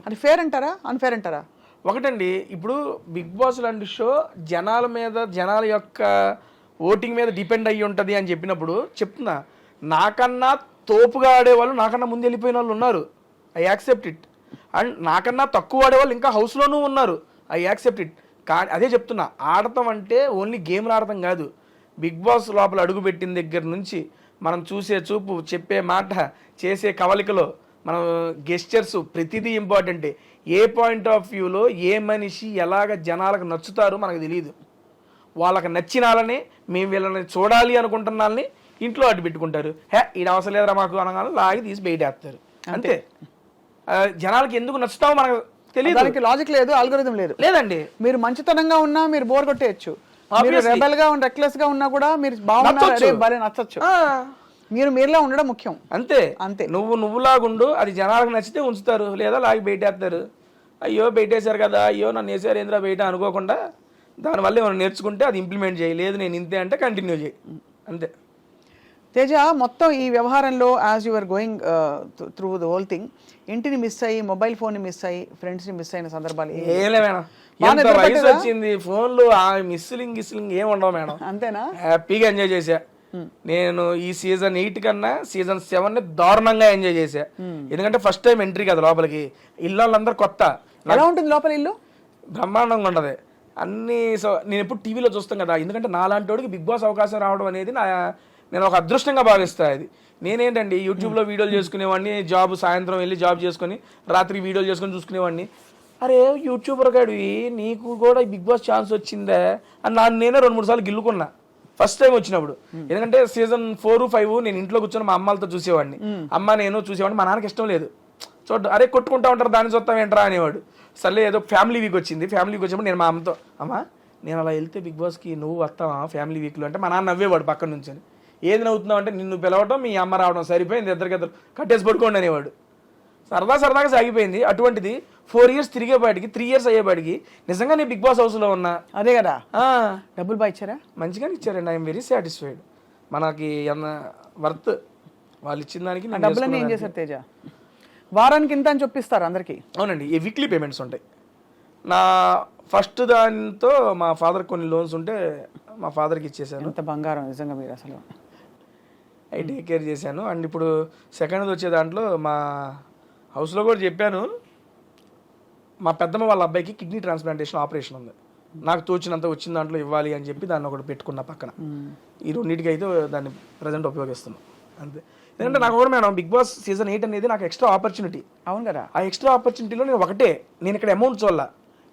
అది ఫేర్ అంటారా, అన్ఫేర్ అంటారా?
ఒకటండి, ఇప్పుడు బిగ్ బాస్ లాంటి షో జనాల మీద, జనాల యొక్క ఓటింగ్ మీద డిపెండ్ అయ్యి ఉంటుంది అని చెప్పినప్పుడు చెప్తున్నా, నాకన్నా తోపుగా ఆడేవాళ్ళు నాకన్నా ముందు వెళ్ళిపోయిన వాళ్ళు ఉన్నారు, ఐ యాక్సెప్ట్ ఇట్. అండ్ నాకన్నా తక్కువ ఆడేవాళ్ళు ఇంకా హౌస్లోనూ ఉన్నారు, ఐ యాక్సెప్ట్ ఇట్. కానీ అదే చెప్తున్నా, ఆడటం అంటే ఓన్లీ గేమ్లు ఆడటం కాదు. బిగ్ బాస్ లోపల అడుగుపెట్టిన దగ్గర నుంచి మనం చూసే చూపు, చెప్పే మాట, చేసే కవలికలో మనం గెస్చర్స్ ప్రతిదీ ఇంపార్టెంటే. ఏ పాయింట్ ఆఫ్ వ్యూలో ఏ మనిషి ఎలాగ జనాలకు నచ్చుతారో మనకు తెలియదు. వాళ్ళకి నచ్చినాలని, మేము వీళ్ళని చూడాలి అనుకుంటున్న వాళ్ళని ఇంట్లో అడ్డు పెట్టుకుంటారు. ఇది అవసరం లేదురా మాకు అనగానే లాగి తీసి బయటేస్తారు, అంతే. జనాలకి ఎందుకు నచ్చుతావో మనకు తెలియదు,
దానికి లాజిక్ లేదు, ఆల్గోరిథం
లేదండి.
మీరు మంచితనంగా ఉన్నా మీరు బోర్ కొట్టేయచ్చు, మీరు రెబెల్ గా రెక్లెస్ గా ఉన్నా కూడా మీరు బాగున్నారు నచ్చచ్చు. మీరు మీరులా ఉండడం ముఖ్యం,
అంతే
అంతే.
నువ్వులాగుండు, అది జనాలకు నచ్చితే ఉంచుతారు, లేదా లాగి బయటేస్తారు. అయ్యో బయటేశారు కదా, అయ్యో నన్ను వేసారు ఏంద్రా బయట అనుకోకుండా దానివల్ల ఏమైనా నేర్చుకుంటే అది ఇంప్లిమెంట్ చేయి. లేదు నేను ఇంతే అంటే కంటిన్యూ చేయి. అంతే.
తేజ, మొత్తం ఈ వ్యవహారంలో as your going through the whole thing, ఇంటిని మిస్ అయ్యి, మొబైల్ ఫోన్ని మిస్ అయ్యి, ఫ్రెండ్స్ని మిస్ అయిన సందర్భాలు
ఏలే మేడం, ఎంత వయసు వచ్చింది, ఫోన్లు ఆ మిస్లింగ్ ఏం ఉండవు మేడం.
అంతేనా?
హ్యాపీగా ఎంజాయ్ చేశా నేను. ఈ సీజన్ 8 కన్నా సీజన్ 7 దారుణంగా ఎంజాయ్ చేశా. ఎందుకంటే ఫస్ట్ టైం ఎంట్రీ కదా లోపలికి, ఇల్లు వాళ్ళందరూ కొత్త.
ఎలా ఉంటుంది లోపల ఇల్లు?
బ్రహ్మాండంగా ఉండదు అన్ని. సో నేను ఎప్పుడు టీవీలో చూస్తాం కదా, ఎందుకంటే నాలాంటి వాడికి బిగ్ బాస్ అవకాశం రావడం అనేది నేను ఒక అదృష్టంగా భావిస్తా. అది నేనేంటండి యూట్యూబ్లో వీడియోలు చేసుకునేవాడిని, సాయంత్రం వెళ్ళి జాబ్ చేసుకుని రాత్రి వీడియోలు చేసుకుని చూసుకునేవాడిని. అరే యూట్యూబర్ గాడివి, నీకు కూడా బిగ్ బాస్ ఛాన్స్ వచ్చిందే అని నేనే 2-3 సార్లు గిల్లుకున్నా ఫస్ట్ టైం వచ్చినప్పుడు. ఎందుకంటే సీజన్ 4, 5 నేను ఇంట్లో కూర్చొని మా అమ్మాలతో చూసేవాడిని. నేను చూసేవాడిని, మా నాన్నకి ఇష్టం లేదు. అరే కొట్టుకుంటా ఉంటారు, దాన్ని చూస్తాం ఏంట్రా అనేవాడు. సర్లే ఏదో ఫ్యామిలీ వీక్ వచ్చింది, ఫ్యామిలీ వీక్ వచ్చినప్పుడు నేను మా అమ్మతో, అమ్మా నేను అలా వెళ్తే బిగ్ బాస్కి నువ్వు వస్తావా ఫ్యామిలీ వీక్లో అంటే, మా నాన్న నవ్వేవాడు పక్కన నుంచి. ఏది నవ్వుతున్నావు అంటే, నిన్ను పిలవటం మీ అమ్మ రావడం సరిపోయింది, ఇద్దరు కట్టేసి పడుకోండి అనేవాడు. సరదాగా సాగిపోయింది. అటువంటిది 4 years తిరిగేపాటికి 3 years అయ్యేపాటికి నిజంగా నేను బిగ్ బాస్ హౌస్లో ఉన్నా.
అదే కదా, డబ్బులు బాగా ఇచ్చారా?
మంచిగానే ఇచ్చారండి. I'm very satisfied. మనకి వర్త్ వాళ్ళు ఇచ్చిన దానికి.
డబ్బులన్నీ ఏం చేశారు తేజ? వారానికి ఇంత అని చెప్పిస్తారు అందరికీ?
అవునండి, ఈ వీక్లీ పేమెంట్స్ ఉంటాయి. నా ఫస్ట్ దానితో మా ఫాదర్ కొన్ని లోన్స్ ఉంటే మా ఫాదర్కి ఇచ్చేసాను.
ఎంత బంగారం నిజంగా మీరు అసలు.
అవి టేక్ కేర్ చేశాను. అండ్ ఇప్పుడు సెకండ్ వచ్చే దాంట్లో మా హౌస్లో కూడా చెప్పాను, మా పెద్దమ్మ వాళ్ళ అబ్బాయికి కిడ్నీ ట్రాన్స్ప్లాంటేషన్ ఆపరేషన్ ఉంది, నాకు తోచినంత వచ్చిన దాంట్లో ఇవ్వాలి అని చెప్పి దాన్ని ఒకటి పెట్టుకున్న పక్కన. ఈ రెండింటికి అయితే దాన్ని ప్రజెంట్ ఉపయోగిస్తున్నాం అంతే. ఎందుకంటే నాకు కూడా మేడం బిగ్ బాస్ సీజన్ 8 అనేది నాకు ఎక్స్ట్రా ఆపర్చునిటీ.
అవును కదా, ఆ
ఎక్స్ట్రా ఆపర్చునిటీలో నేను ఇక్కడ అమౌంట్ చూడాల,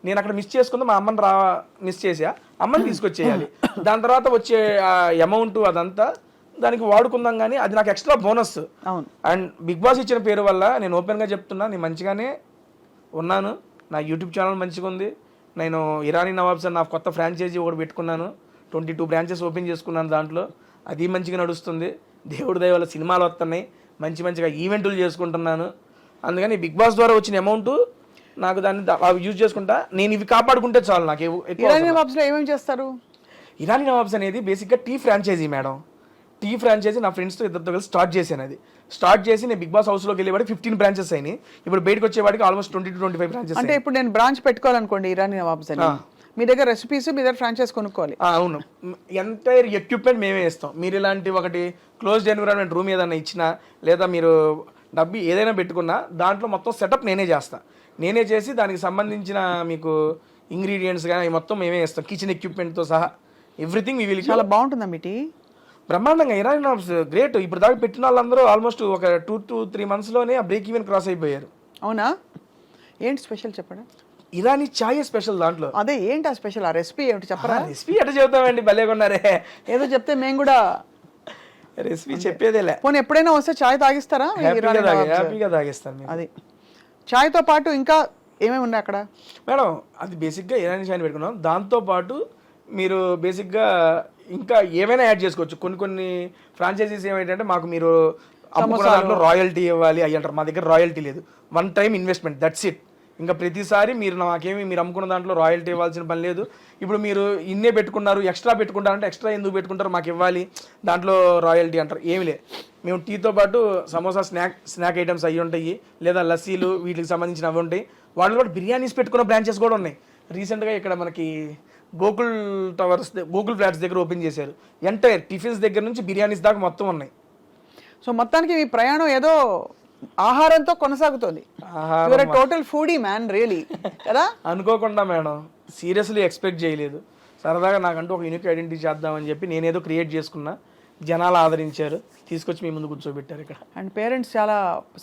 నేను అక్కడ మిస్ చేసుకుందా మా అమ్మని మిస్ చేసా, అమ్మని తీసుకొచ్చేయాలి. దాని తర్వాత వచ్చే అమౌంట్ అదంతా దానికి వాడుకుందాం, కానీ అది నాకు ఎక్స్ట్రా బోనస్.
అవును.
అండ్ బిగ్ బాస్ ఇచ్చిన పేరు వల్ల నేను ఓపెన్గా చెప్తున్నా, నేను మంచిగానే ఉన్నాను. నా యూట్యూబ్ ఛానల్ మంచిగా ఉంది. నేను ఇరానీ నవాబ్స్ అని నా కొత్త ఫ్రాంచైజీ ఒకటి పెట్టుకున్నాను, 22 బ్రాంచెస్ ఓపెన్ చేసుకున్నాను. దాంట్లో అది మంచిగా నడుస్తుంది. దేవుడి దయ వల్ల సినిమాలు వస్తున్నాయి, మంచిగా ఈవెంట్లు చేసుకుంటున్నాను. అందుకని బిగ్ బాస్ ద్వారా వచ్చిన అమౌంట్ నాకు దాన్ని యూజ్ చేసుకుంటా. నేను ఇవి కాపాడుకుంటే చాలు నాకు.
ఇరానీ నవాబ్స్లో ఏమేమి చేస్తారు?
ఇరానీ నవాబ్స్ అనేది బేసిక్గా tea franchise madam. Tea franchise నా ఫ్రెండ్స్తో ఇద్దరితో కలిసి స్టార్ట్ చేశాను. అది స్టార్ట్ చేసి నేను బిగ్ బాస్ హౌస్లోకి వెళ్ళేవాడికి 15 బ్రాంచెస్ అయినాయి. ఇప్పుడు బయటకు వచ్చేవాడికి ఆల్మోస్ట్ 20-25 బ్రాంచెస్.
అంటే ఇప్పుడు నేను బ్రాంచ్ పెట్టుకోవాలనుకోండి ఇరానీ నవాబ్స్ అని, మీ దగ్గర రెసిపీస్, మీ దగ్గర ఫ్రాంచైజ్ కొనుక్కోవాలి.
అవును, ఎంటైర్ ఎక్విప్మెంట్ మేమే ఇస్తాం. మీరు ఇలాంటి ఒకటి క్లోజ్డ్ ఎన్విరాన్మెంట్ రూమ్ ఏదైనా ఇచ్చినా, లేదా మీరు డబ్బు ఏదైనా పెట్టుకున్నా, దాంట్లో మొత్తం సెటప్ నేనే చేస్తాను. నేనే చేసి దానికి సంబంధించిన మీకు ఇంగ్రీడియంట్స్ కానీ మొత్తం మేమే ఇస్తాం, కిచెన్ ఎక్విప్మెంట్తో సహా ఎవ్రీథింగ్. ఇవి
చాలా బాగుంటుందా మీ టీ?
బ్రహ్మాండంగా. Irani nawabs great. ఇప్పుడు దాకా పెట్టిన వాళ్ళందరూ ఆల్మోస్ట్ ఒక 2 to 3 monthsలోనే ఆ బ్రేక్ ఈవెన్ క్రాస్ అయిపోయారు.
అవునా? ఏంటి స్పెషల్ చెప్పండి?
ఇరానీ చాయ్ స్పెషల్ దాంట్లో.
అదే ఏంటి ఆ స్పెషల్? ఆ రెసిపీ ఏమిటి చెప్పరా?
రెసిపీ ఎట్లా చెబుతామండి, భలేగా ఉన్నారే.
ఏదో చెప్తే మేము కూడా
రెసిపీ చెప్పేదేలే.
పోనీ ఎప్పుడైనా వస్తే చాయ్ తాగిస్తారా?
హ్యాపీగా తాగిస్తాను.
అది చాయ్తో పాటు ఇంకా ఏమేమి ఉన్నాయి అక్కడ
మేడం? అది బేసిక్గా ఇరానీ చాయ్ పెట్టుకున్నాం. దాంతోపాటు మీరు బేసిక్గా ఇంకా ఏమైనా యాడ్ చేసుకోవచ్చు. కొన్ని ఫ్రాంచైజీస్ ఏమైందంటే, మాకు మీరు అమ్ముకున్న దాంట్లో రాయల్టీ ఇవ్వాలి అయ్యి అంటారు. మా దగ్గర రాయల్టీ లేదు, 1 time ఇన్వెస్ట్మెంట్, దట్స్ ఇట్. ఇంకా ప్రతిసారి మీరు నాకేమి మీరు అమ్ముకున్న దాంట్లో రాయల్టీ ఇవ్వాల్సిన పని లేదు. ఇప్పుడు మీరు ఇన్నే పెట్టుకున్నారు, ఎక్స్ట్రా పెట్టుకుంటారంటే ఎక్స్ట్రా ఎందుకు పెట్టుకుంటారు, మాకు ఇవ్వాలి, దాంట్లో రాయల్టీ అంటారు. ఏమి లేదు. మేము టీతో పాటు సమోసా స్నాక్ ఐటమ్స్ అవి ఉంటాయి, లేదా లస్సీలు వీటికి సంబంధించిన అవి ఉంటాయి. వాటిలో కూడా బిర్యానీస్ పెట్టుకున్న బ్రాంచెస్ కూడా ఉన్నాయి. రీసెంట్గా ఇక్కడ మనకి గోకుల్ ఫ్లాట్స్ దగ్గర ఓపెన్ చేశారు. ఎంటైర్ టిఫిన్స్ దగ్గర నుంచి బిర్యానీస్ దాకా మొత్తం ఉన్నాయి.
సో మొత్తానికి మీ ప్రయాణం ఏదో ఆహారంతో కొనసాగుతుంది. టోటల్ ఫుడీ మ్యాన్ రియలీ కదా.
అనుకోకుండా మేడం, సీరియస్లీ ఎక్స్పెక్ట్ చేయలేదు. సరదాగా నాకంటూ ఒక యూనిక్ ఐడెంటిటీ చేద్దామని చెప్పి నేనేదో క్రియేట్ చేసుకున్నా. జనాలు ఆదరించారు, తీసుకొచ్చి మీ ముందు కూర్చోబెట్టారు ఇక్కడ.
అండ్ పేరెంట్స్ చాలా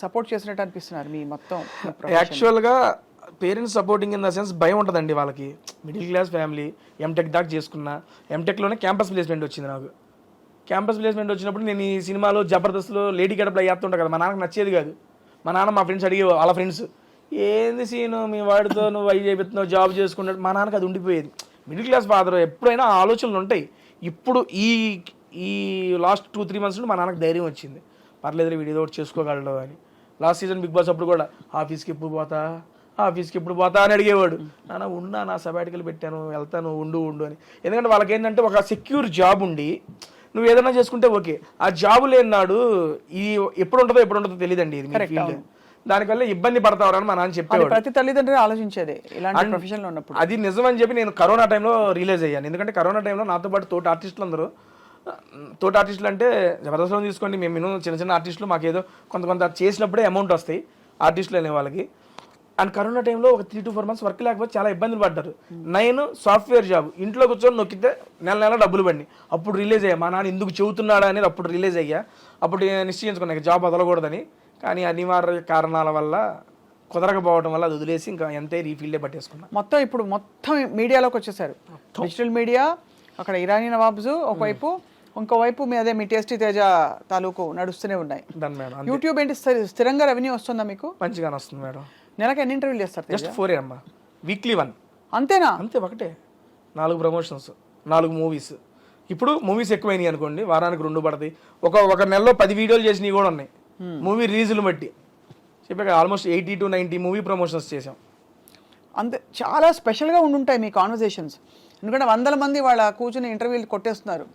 సపోర్ట్ చేసినట్టు అనిపిస్తున్నారు మీ మొత్తం.
యాక్చువల్గా parents supporting in the sense భయం ఉంటుందండి వాళ్ళకి. మిడిల్ క్లాస్ ఫ్యామిలీ, ఎంటెక్ దాకా చేసుకున్నా. ఎంటెక్లోనే క్యాంపస్ ప్లేస్మెంట్ వచ్చింది నాకు. క్యాంపస్ ప్లేస్మెంట్ వచ్చినప్పుడు నేను ఈ సినిమాలో జబర్దస్త్లో లేడీ గడపలో చేస్తుంటా కదా, మా నాన్నకు నచ్చేది కాదు. మా నాన్న మా ఫ్రెండ్స్ అడిగే వాళ్ళ ఫ్రెండ్స్, ఏంది సీను మీ వాడితో నువ్వు అవి చేస్తున్నావు, జాబ్ చేసుకున్నాడు. మా నాన్నకు అది ఉండిపోయేది. మిడిల్ క్లాస్ ఫాదర్ ఎప్పుడైనా ఆలోచనలు ఉంటాయి. ఇప్పుడు ఈ లాస్ట్ 2-3 months నుండి మా నాన్నకు ధైర్యం వచ్చింది. పర్లేదు వీడు ఏదో ఒకటి చేసుకోగలడు అని. లాస్ట్ సీజన్ బిగ్ బాస్ అప్పుడు కూడా ఆఫీస్కి ఎప్పుడు పోతా అని అడిగేవాడు. నాన్న ఉన్నా, నా సబాటికలు పెట్టాను, వెళ్తాను, ఉండు అని. ఎందుకంటే వాళ్ళకి ఏంటంటే ఒక సెక్యూర్ జాబ్ ఉండి నువ్వు ఏదైనా చేసుకుంటే ఓకే. ఆ జాబ్ లేనాడు ఇది ఎప్పుడు ఉంటుందో తెలియదండి ఇది మీ ఫీల్డ్. దానివల్ల ఇబ్బంది పడతావని మా నాన్న చెప్పేవాడు.
ప్రతి తల్లిదండ్రులు ఆలోచించేది ఇలాంటి ప్రొఫెషన్ లో ఉన్నప్పుడు.
అది నిజమని చెప్పి నేను కరోనా టైంలో రియలైజ్ అయ్యాను. ఎందుకంటే కరోనా టైంలో నాతో పాటు తోటి ఆర్టిస్టులు అందరూ, తోటి ఆర్టిస్టులు అంటే జబర్దస్త్లో తీసుకోండి, మేము చిన్న ఆర్టిస్టులు, మాకేదో కొంత చేసినప్పుడే అమౌంట్ వస్తాయి ఆర్టిస్టులు అనే వాళ్ళకి. అండ్ కరోనా టైంలో ఒక 3 to 4 months వర్క్ లేకపోతే చాలా ఇబ్బందులు పడ్డారు. నేను సాఫ్ట్వేర్ జాబ్ ఇంట్లో కూర్చొని నొక్కితే నెల డబ్బులు పడినాయి. అప్పుడు రిలీజ్ అయ్యా మా నాన్న ఎందుకు చెబుతున్నాడా అనేది. అప్పుడు రిలీజ్ అయ్యా. అప్పుడు నిశ్చయించుకున్నా జాబ్ వదలకూడదని. కానీ అనివార్య కారణాల వల్ల కుదరకపోవడం వల్ల అది వదిలేసి ఇంకా ఎంతే ఈ ఫీల్డే పట్టేసుకున్నా.
ఇప్పుడు మొత్తం మీడియాలోకి వచ్చేసారు. డిజిటల్ మీడియా, అక్కడ ఇరానీ నవాబ్స్ ఒకవైపు, ఇంకోవైపు మీ టేస్టీ తేజ తాలూకు నడుస్తూనే ఉన్నాయి.
దాని మేడం
యూట్యూబ్ ఏంటి స్థిరంగా రెవెన్యూ వస్తుందా మీకు?
మంచిగానే వస్తుంది మేడం.
నెలకు ఎన్ని ఇంటర్వ్యూలు చేస్తారు?
జస్ట్ 4 అమ్మా, వీక్లీ 1.
అంతేనా?
అంతే, ఒకటే 4 ప్రమోషన్స్, 4 మూవీస్. ఇప్పుడు మూవీస్ ఎక్కువైనాయి అనుకోండి, వారానికి 2 పడతాయి. ఒక నెలలో 10 వీడియోలు చేసినవి కూడా ఉన్నాయి మూవీ రిలీజులు బట్టి. చెప్పాక ఆల్మోస్ట్ 80 to 90 మూవీ ప్రమోషన్స్ చేసాం.
అంతే, చాలా స్పెషల్గా ఉండుంటాయి మీ కాన్వర్జేషన్స్. ఎందుకంటే 100 మంది వాళ్ళ కూర్చుని ఇంటర్వ్యూలు కొట్టేస్తున్నారు.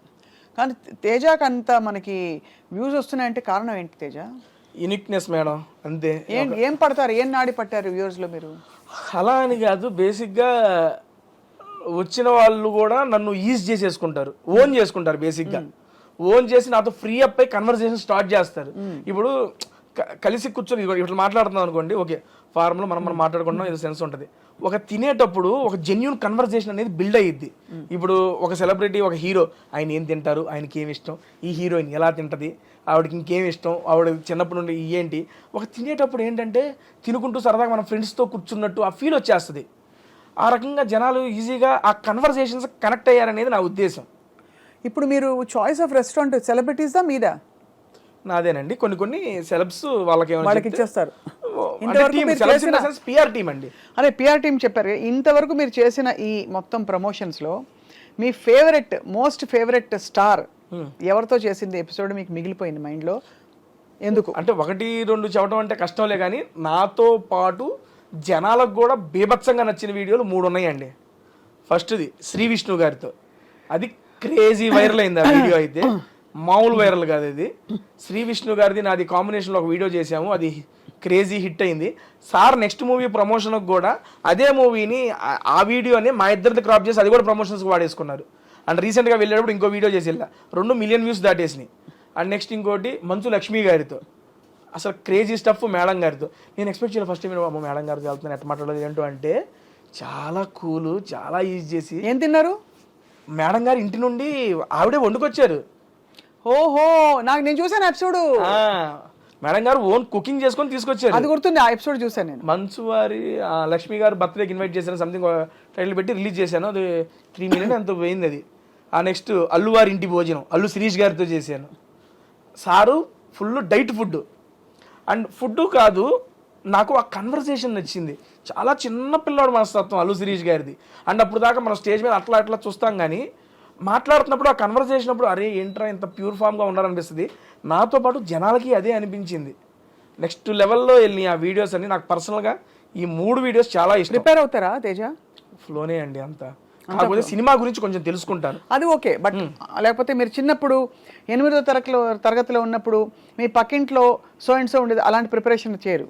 కానీ తేజకి అంత మనకి వ్యూస్ వస్తున్నాయంటే కారణం ఏంటి తేజ?
యూనిక్నెస్ మేడం, అంతే.
ఏం పడతారు, ఏం నాడి పట్టారు వ్యూవర్స్లో మీరు?
అలా అని కాదు, బేసిక్గా వచ్చిన వాళ్ళు కూడా నన్ను ఈజ్ చేసేసుకుంటారు, ఓన్ చేసుకుంటారు. బేసిక్గా ఓన్ చేసి నాతో ఫ్రీ అప్ అయి కన్వర్సేషన్ స్టార్ట్ చేస్తారు. ఇప్పుడు కలిసి కూర్చొని ఇట్లా మాట్లాడుతున్నాం అనుకోండి, ఓకే ఫార్మ్లో మనం మాట్లాడుకుంటున్నాం, ఏదో సెన్స్ ఉంటుంది. ఒక తినేటప్పుడు ఒక జెన్యూన్ కన్వర్సేషన్ అనేది బిల్డ్ అయ్యిద్ది. ఇప్పుడు ఒక సెలబ్రిటీ, ఒక హీరో, ఆయన ఏం తింటారు, ఆయనకి ఏమి ఇష్టం, ఈ హీరోయిన్ ఎలా తింటది, ఆవిడకి ఇంకేమి ఇష్టం, ఆవిడ చిన్నప్పటి నుండి ఏంటి, ఒక తినేటప్పుడు ఏంటంటే తినుకుంటూ సరదాగా మన ఫ్రెండ్స్తో కూర్చున్నట్టు ఆ ఫీల్ వచ్చేస్తుంది. ఆ రకంగా జనాలు ఈజీగా ఆ కన్వర్సేషన్స్ కనెక్ట్ అయ్యారనేది నా ఉద్దేశం.
ఇప్పుడు మీరు చాయిస్ ఆఫ్ రెస్టారెంట్ సెలబ్రిటీస్దా మీదా?
నాదేనండి. కొన్ని సెలబ్స్ వాళ్ళకి
ఇచ్చేస్తారు.
పిఆర్ టీమ్ అండి.
అదే పిఆర్ టీమ్ చెప్పారు. ఇంతవరకు మీరు చేసిన ఈ మొత్తం ప్రమోషన్స్లో మీ మోస్ట్ ఫేవరెట్ స్టార్ ఎవరితో చేసింది ఎపిసోడ్ మీకు మిగిలిపోయింది మైండ్లో? ఎందుకు
అంటే 1-2 చెప్పడం అంటే కష్టంలే, కానీ నాతో పాటు జనాలకు కూడా బీభత్సంగా నచ్చిన వీడియోలు 3 ఉన్నాయండి. ఫస్ట్ది శ్రీ విష్ణు గారితో, అది క్రేజీ వైరల్ అయింది. ఆ వీడియో అయితే మామూలు వైరల్ కాదు. అది శ్రీ విష్ణు గారిది నాది కాంబినేషన్లో ఒక వీడియో చేసాము, అది క్రేజీ హిట్ అయింది. సార్ నెక్స్ట్ మూవీ ప్రమోషన్కి కూడా అదే మూవీని, ఆ వీడియోని మా ఇద్దరిది క్రాప్ చేసి అది కూడా ప్రమోషన్స్కి వాడేసుకున్నారు. అండ్ రీసెంట్గా వెళ్ళేటప్పుడు ఇంకో వీడియో చేసి 2 మిలియన్ వ్యూస్ దాటేసినాయి. అండ్ నెక్స్ట్ ఇంకోటి మంచు లక్ష్మి గారితో, అసలు క్రేజీ స్టఫ్ మేడం గారితో. నేను ఎక్స్పెక్ట్ చేయాలి ఫస్ట్ టైం మేడం గారితో వెళ్తున్నాను, ఎట్లా మాట్లాడలేదు ఏంటో అంటే చాలా కూల్, చాలా ఈజీ చేసి.
ఏం తిన్నారు?
మేడం గారు ఇంటి నుండి ఆవిడే వండుకొచ్చారు.
ఓహో, నేను చూసాను ఎపిసోడ్.
మేడం గారు ఓన్ కుకింగ్ చేసుకొని తీసుకొచ్చారు.
అది గుర్తుంది, ఆ ఎపిసోడ్ చూసాను నేను.
మంచు వారి లక్ష్మి గారు బర్త్డేకి ఇన్వైట్ చేశాను, సంథింగ్ టైటిల్ పెట్టి రిలీజ్ చేశాను. అది 3 million ఎంతో పోయింది అది. ఆ నెక్స్ట్ అల్లు వారి ఇంటి భోజనం, అల్లు శిరీష్ గారితో చేశాను. Sir full diet food. And food కాదు, నాకు ఆ కన్వర్సేషన్ నచ్చింది. చాలా చిన్న పిల్లాడు మనస్తత్వం అల్లు శిరీష్ గారిది. అండ్ అప్పుడు దాకా మనం స్టేజ్ మీద అట్లా చూస్తాం, కానీ మాట్లాడుతున్నప్పుడు ఆ కన్వర్సేషన్ అప్పుడు అరే ఏంట్రా ఇంత ప్యూర్ ఫామ్గా ఉండాలనిపిస్తుంది. నాతో పాటు జనాలకి అదే అనిపించింది. నెక్స్ట్ లెవెల్లో వెళ్ళి ఆ వీడియోస్ అన్ని నాకు పర్సనల్గా ఈ 3 వీడియోస్ చాలా ఇష్టం.
ప్రిపేర్ అవుతారా తేజ?
ఫ్లోనే అండి అంతా. కాకపోతే సినిమా గురించి కొంచెం తెలుసుకుంటాను,
అది ఓకే. బట్ లేకపోతే మీరు చిన్నప్పుడు 8వ తరగతిలో ఉన్నప్పుడు మీ పక్కింట్లో సో అండ్ సో ఉండేది, అలాంటి ప్రిపరేషన్ చేయరు?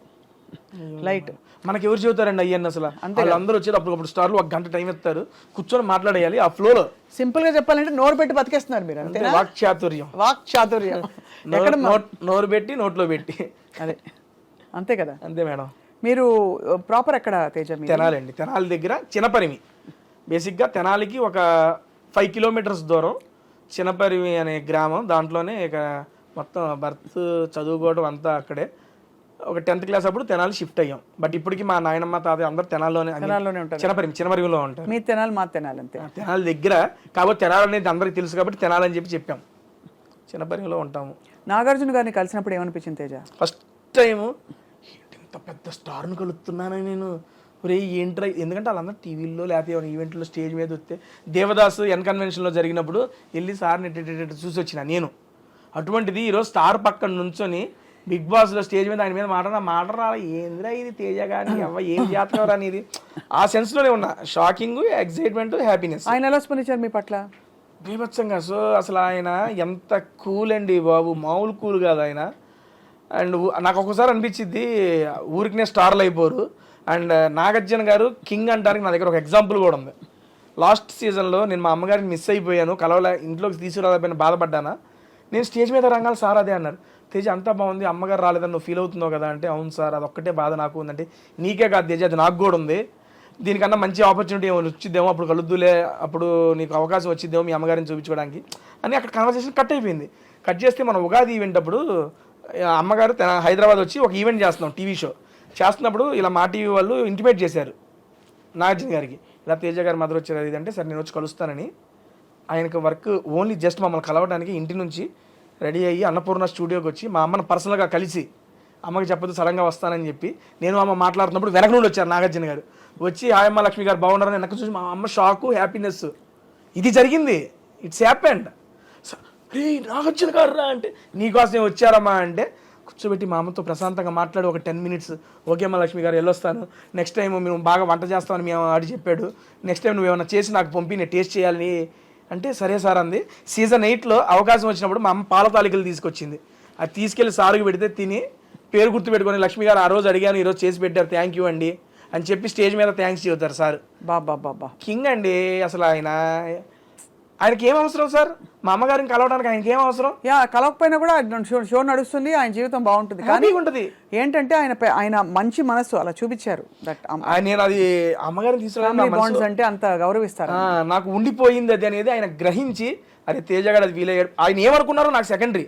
లైట్
మనకి ఎవరు చెబుతారండి అయ్యన్న? అసలు అందరూ వచ్చేది అప్పుడు స్టార్లు 1 గంట టైం ఇస్తారు, కూర్చొని మాట్లాడేయాలి ఆ ఫ్లోలో.
సింపుల్ గా చెప్పాలంటే నోరు పెట్టి బతికేస్తున్నారు మీరు, అంతే. వాక్చాతుర్యం
ఎక్కడ నోరు పెట్టి నోట్లో పెట్టి,
అదే అంతే కదా.
అంతే మేడం.
మీరు ప్రాపర్ ఎక్కడ తేజ?
తెనాలి అండి, తెనాలి దగ్గర చినపరిమి. బేసిక్గా తెనాలికి ఒక 5 kilometers దూరం చినపరిమి అనే గ్రామం. దాంట్లోనే ఇక మొత్తం బర్త్ చదువుకోవడం అంతా అక్కడే. ఒక 10th class అప్పుడు తెనాలి షిఫ్ట్ అయ్యాం. బట్ ఇప్పటికి మా నాయనమ్మ తాతయ్య అందరూ తెనాలిలోనే ఉంటారు, చినపరిమిలో ఉంటారు.
మీ తెనాలి మా తెనాలి అంతే,
తెనాలి దగ్గర. కాబట్టి తెనాలి అనేది అందరికీ తెలుసు కాబట్టి తెనాలి అని చెప్పాం. చినపరిమిలో ఉంటాము.
నాగార్జున గారిని కలిసినప్పుడు ఏమనిపించింది తేజ?
ఫస్ట్ టైము ఇంత పెద్ద స్టార్ను కలుస్తున్నానని నేను, ఒరే ఏంట్రా, ఎందుకంటే వాళ్ళందరూ టీవీల్లో లేకపోతే ఈవెంట్లో స్టేజ్ మీద వస్తే, దేవదాసు కన్వెన్షన్లో జరిగినప్పుడు వెళ్ళి సార్ని చూసి వచ్చిన నేను. అటువంటిది ఈరోజు స్టార్ పక్కన నుంచొని బిగ్ బాస్లో స్టేజ్ మీద ఆయన మీద మాట రాలా, ఏంద్రా ఇది తేజ కానీ అవ్వ ఏం జాతకం అనేది ఆ సెన్స్లోనే ఉన్నా. Shocking, excitement, happiness.
ఆయన ఎలా స్పందించారు మీ పట్ల?
బీభత్సంగా. సో అసలు ఆయన ఎంత కూల్ అండి బాబు, మామూలు కూల్ కాదు ఆయన. అండ్ నాకు ఒక్కొక్కసారి అనిపించింది ఊరికినే స్టార్లు అయిపోరు. అండ్ నాగార్జున గారు కింగ్ అంటానికి నా దగ్గర ఒక ఎగ్జాంపుల్ కూడా ఉంది. లాస్ట్ సీజన్లో నేను మా అమ్మగారిని మిస్ అయిపోయాను, కలవలే, ఇంట్లోకి తీసుకురాలేకపోయినా బాధపడ్డానా. నేను స్టేజ్ మీద రంగాలు సార్ అదే అన్నారు, తేజ అంతా బాగుంది, అమ్మగారు రాలేదని నువ్వు ఫీల్ అవుతున్నావు కదా అంటే, అవును సార్ అది ఒక్కటే బాధ నాకు ఉందంటే, నీకే కాదు తేజ అది నాకు కూడా ఉంది, దీనికన్నా మంచి ఆపర్చునిటీ ఏమో వచ్చిద్దేమో, అప్పుడు కలుద్దులే, అప్పుడు నీకు అవకాశం వచ్చిద్దేమో మీ అమ్మగారిని చూపించుకోవడానికి అని అక్కడ కన్వర్సేషన్ కట్ అయిపోయింది. కట్ చేస్తే మనం ఉగాది ఈవెంట్ అప్పుడు అమ్మగారు హైదరాబాద్ వచ్చి ఒక ఈవెంట్ చేస్తున్నాం, టీవీ షో చేస్తున్నప్పుడు ఇలా మా టీవీ వాళ్ళు ఇంటిమేట్ చేశారు నాగార్జున గారికి, ఇలా తేజ గారి మదర్ వచ్చారు అది అంటే, సరే నేను వచ్చి కలుస్తానని. ఆయనకు వర్క్ ఓన్లీ జస్ట్ మమ్మల్ని కలవడానికి ఇంటి నుంచి రెడీ అయ్యి అన్నపూర్ణ స్టూడియోకి వచ్చి మా అమ్మను పర్సనల్గా కలిసి, అమ్మకి చెప్పదు సడన్గా వస్తానని చెప్పి, నేను అమ్మ మాట్లాడుతున్నప్పుడు వెనక నుండి వచ్చారు నాగార్జున గారు, వచ్చి హాయమ్మ లక్ష్మి గారు బాగున్నారని వెనక చూసి మా అమ్మ షాకు, హ్యాపీనెస్. ఇది జరిగింది, ఇట్స్ హ్యాపెండ్. రే నాగార్జున గారు రా అంటే, నీకోసం వచ్చారమ్మా అంటే కూర్చోబెట్టి మా అమ్మతో ప్రశాంతంగా మాట్లాడి ఒక 10 minutes, ఓకే అమ్మ లక్ష్మి గారు వెళ్ళొస్తాను, నెక్స్ట్ టైం మేము బాగా వంట చేస్తామని మేము ఆడి చెప్పాడు, నెక్స్ట్ టైం నువ్వేమన్నా చేసి నాకు పంపి నేను టేస్ట్ చేయాలని అంటే, సరే సార్ అంది. సీజన్ 8లో అవకాశం వచ్చినప్పుడు మా అమ్మ పాల తాలికలు తీసుకొచ్చింది, అది తీసుకెళ్ళి సారుకు పెడితే తిని పేరు గుర్తు పెట్టుకొని, లక్ష్మి గారు ఆ రోజు అడిగాను ఈరోజు చేసి పెట్టారు థ్యాంక్ యూ అండి అని చెప్పి స్టేజ్ మీద థ్యాంక్స్ చెబుతారు సార్.
బాబా
కింగ్ అండి అసలు ఆయనకి ఏం అవసరం సార్, మా అమ్మగారిని కలవడానికి ఆయనకి ఏం అవసరం?
కలవకపోయినా కూడా షో నడుస్తుంది, ఆయన జీవితం బాగుంటుంది. కానీ
ఉంటుంది
ఏంటంటే ఆయన మంచి మనసు అలా చూపించారు.
నేను అది అమ్మగారిని తీసుకురావడం
అంటే అంత గౌరవిస్తారు.
నాకు ఉండిపోయింది అది అనేది ఆయన గ్రహించి, అరే తేజగాడు అది వీలయ్యాడు. ఆయన ఏమనుకున్నారో నాకు సెకండరీ.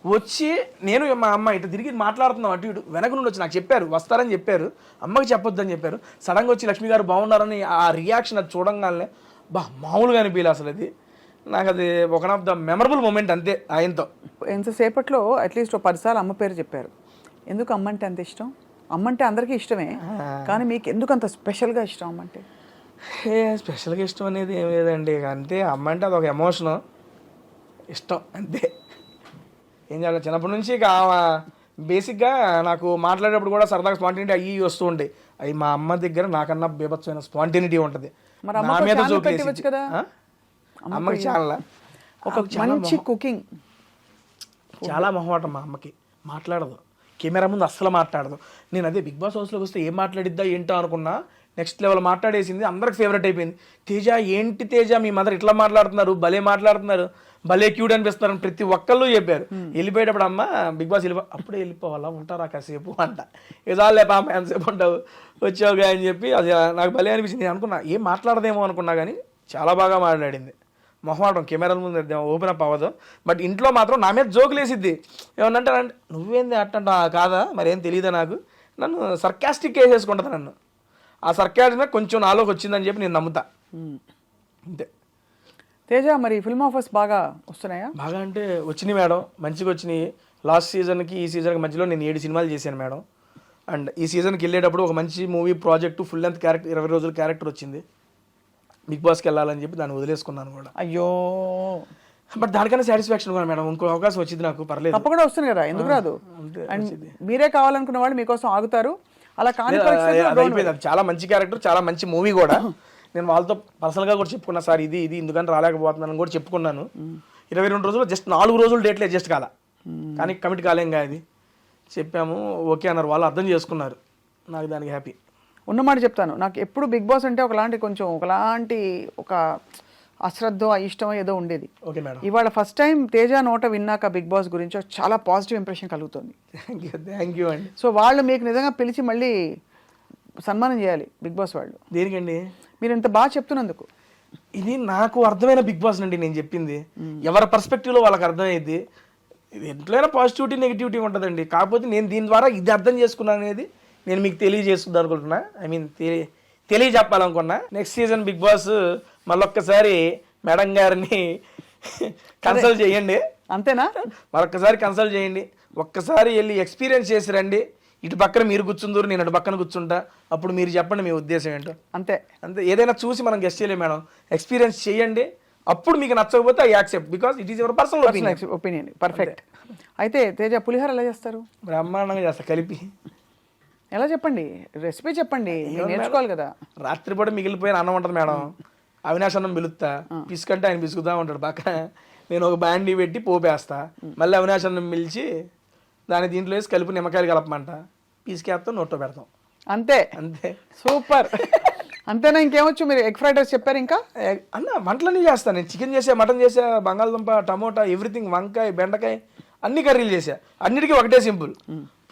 వచ్చి నేను మా అమ్మ ఇటు తిరిగి మాట్లాడుతున్నాం, అటు ఇటు వెనక నుండి వచ్చి నాకు చెప్పారు వస్తారని చెప్పారు, అమ్మకి చెప్పొద్దని చెప్పారు. సడన్గా వచ్చి లక్ష్మి గారు బాగున్నారని ఆ రియాక్షన్ అది చూడంగానే మామూలుగా అనిపించలే అసలు. అది నాకు అది ఒక ఆఫ్ ద మెమరబుల్ మూమెంట్ అంతే ఆయనతో.
ఎంతసేపట్లో అట్లీస్ట్ 10 సార్లు అమ్మ పేరు చెప్పారు. ఎందుకు అమ్మ అంటే అంత ఇష్టం? అమ్మ అంటే అందరికీ ఇష్టమే, కానీ మీకు ఎందుకు అంత స్పెషల్గా ఇష్టం అమ్మ అంటే?
స్పెషల్గా ఇష్టం అనేది ఏం లేదండి, అంతే. అమ్మ అంటే అదొక ఎమోషను, ఇష్టం అంతే. ఏం చేయాలి, చిన్నప్పటి నుంచి ఇక బేసిక్గా నాకు మాట్లాడేటప్పుడు కూడా సరదాగా స్పాంటినిటీ అయ్యి వస్తూ ఉంటాయి. అవి మా అమ్మ దగ్గర నాకన్నా బీభత్సమైన స్పాంటినిటీ ఉంటుంది. నా మీద జోక్
కదా
అమ్మకి చాలా
ఒక మంచి కుకింగ్,
చాలా మొహమాటం మా అమ్మకి, మాట్లాడదు, కెమెరా ముందు అస్సలు మాట్లాడదు. నేను అదే బిగ్ బాస్ హౌస్లోకి వస్తే ఏం మాట్లాడిద్దా ఏంటో అనుకున్నా, నెక్స్ట్ లెవెల్ మాట్లాడేసింది, అందరికి ఫేవరెట్ అయిపోయింది. తేజ ఏంటి తేజ మీ మదర్ ఇట్లా మాట్లాడుతున్నారు, భలే మాట్లాడుతున్నారు, భలే క్యూట్ అనిపిస్తున్నారని ప్రతి ఒక్కళ్ళు చెప్పారు. వెళ్ళిపోయేటప్పుడు అమ్మ బిగ్ బాస్ అప్పుడే వెళ్ళిపోవాలా, ఉంటారా కాసేపు అంట, ఇదాలే పాప ఎంతసేపు ఉంటావు వచ్చావుగా అని చెప్పి, అది నాకు భలే అనిపించింది. నేను అనుకున్నా ఏం మాట్లాడదేమో అనుకున్నా, కానీ చాలా బాగా మాట్లాడింది. మొహమాటం కెమెరాల ముందు ఓపెన్ అప్ అవ్వదు, బట్ ఇంట్లో మాత్రం నా మీద జోకులు వేసిద్ది. ఏమన్నంటే నువ్వేంది అట్టంట కాదా మరేం తెలియదా నాకు, నన్ను సర్కాస్టిక్ వేసేసుకుంటుంది నన్ను. ఆ సర్కాస్టిక్ కొంచెం నాలోకి వచ్చిందని చెప్పి నేను నమ్ముతా అంతే.
తేజ మరి ఫిల్మ్ ఆఫర్స్ బాగా వస్తున్నాయా?
బాగా అంటే వచ్చినాయి మేడం, మంచిగా వచ్చినాయి. లాస్ట్ సీజన్కి ఈ సీజన్కి మధ్యలో నేను 7 సినిమాలు చేశాను మేడం. అండ్ ఈ సీజన్కి వెళ్ళేటప్పుడు ఒక మంచి movie project full length character 20 రోజుల క్యారెక్టర్ వచ్చింది. బిగ్ బాస్కి వెళ్ళాలని చెప్పి దాన్ని వదిలేసుకున్నాను కూడా.
అయ్యో,
బట్ దానికన్నా సాటిస్ఫాక్షన్ కూడా మేడం, ఇంకో అవకాశం వచ్చింది నాకు, పర్లేదు.
తప్పకుండా వస్తుంది కదా, ఎందుకు రాదు? అండ్ మీరే కావాలనుకున్న వాళ్ళు మీకోసం ఆగుతారు. అలా కానీ
అయిపోయింది. అది చాలా మంచి క్యారెక్టర్, చాలా మంచి మూవీ కూడా. నేను వాళ్ళతో పర్సనల్గా కూడా చెప్పుకున్నా, సార్ ఇది ఎందుకని రాలేకపోతున్నాను కూడా చెప్పుకున్నాను. 22 రోజులు జస్ట్ 4 రోజులు డేట్లు అడ్జస్ట్ కాల, కానీ కమిట్ కాలేం కాదు, చెప్పాము ఓకే అన్నారు, వాళ్ళు అర్థం చేసుకున్నారు, నాకు దానికి హ్యాపీ.
ఉన్నమాట చెప్తాను, నాకు ఎప్పుడు బిగ్ బాస్ అంటే ఒకలాంటి ఒక అశ్రద్ధ ఇష్టం ఏదో ఉండేది.
Okay madam.
ఇవాళ ఫస్ట్ టైం తేజ నోట విన్నాక బిగ్ బాస్ గురించి చాలా పాజిటివ్ ఇంప్రెషన్ కలుగుతుంది.
థ్యాంక్ యూ అండి.
సో వాళ్ళు మీకు నిజంగా పిలిచి మళ్ళీ సన్మానం చేయాలి బిగ్ బాస్ వాళ్ళు.
దేనికండి?
మీరు ఇంత బాగా చెప్తున్నందుకు.
ఇది నాకు అర్థమైన బిగ్ బాస్ అండి నేను చెప్పింది. ఎవరి పర్స్పెక్టివ్లో వాళ్ళకి అర్థమైంది. ఎంతైనా పాజిటివిటీ నెగిటివిటీ ఉంటుందండి, కాకపోతే నేను దీని ద్వారా ఇది అర్థం చేసుకున్నాను అనేది నేను మీకు తెలియజేస్తుంది అనుకుంటున్నా. ఐ మీన్ తెలియజెప్పాలనుకున్నా. నెక్స్ట్ సీజన్ బిగ్ బాస్ మళ్ళొక్కసారి మేడం గారిని కన్సల్ట్ చేయండి.
అంతేనా?
మరొక్కసారి కన్సల్ట్ చేయండి, ఒక్కసారి వెళ్ళి ఎక్స్పీరియన్స్ చేసి రండి. ఇటు పక్కన మీరు కూర్చుందరు, నేను అటు పక్కన కూర్చుంటా, అప్పుడు మీరు చెప్పండి మీ ఉద్దేశం ఏంటో. అంతే. ఏదైనా చూసి మనం గెస్ట్ చేయలేము మేడం, ఎక్స్పీరియన్స్ చేయండి. అప్పుడు మీకు నచ్చకపోతే I accept, because it is your personal opinion.
Perfect. అయితే తేజ పులిహోర ఎలా చేస్తారు?
బ్రహ్మాండంగా చేస్తా, కలిపి.
ఎలా చెప్పండి, రెసిపీ చెప్పండి, నేర్చుకోవాలి కదా.
రాత్రిపూట మిగిలిపోయిన అన్నం ఉంటుంది మేడం, అవినాష్ అన్నం పిలుస్తా పిసుకంటే ఆయన పిసుకుతా ఉంటాడు పక్కన, నేను ఒక బాండీ పెట్టి పోపేస్తా, మళ్ళీ అవినాష్ అన్నం పిలిచి దాని దీంట్లో వేసి కలిపి నిమ్మకాయలు కలపమంట, పిసికేస్తాం నోట్లో పెడతాం,
అంతే
అంతే.
సూపర్. అంతేనా? ఇంకేమొచ్చు? మీరు ఎగ్ ఫ్రైడ్ రైస్ చెప్పారు, ఇంకా
అన్న వంటలన్నీ చేస్తాను నేను. చికెన్ చేసా, మటన్ చేసా, బంగాళదుంప, టమోటా, ఎవ్రీథింగ్, వంకాయ, బెండకాయ, అన్ని కర్రీలు చేసా. అన్నిటికీ ఒకటే సింపుల్,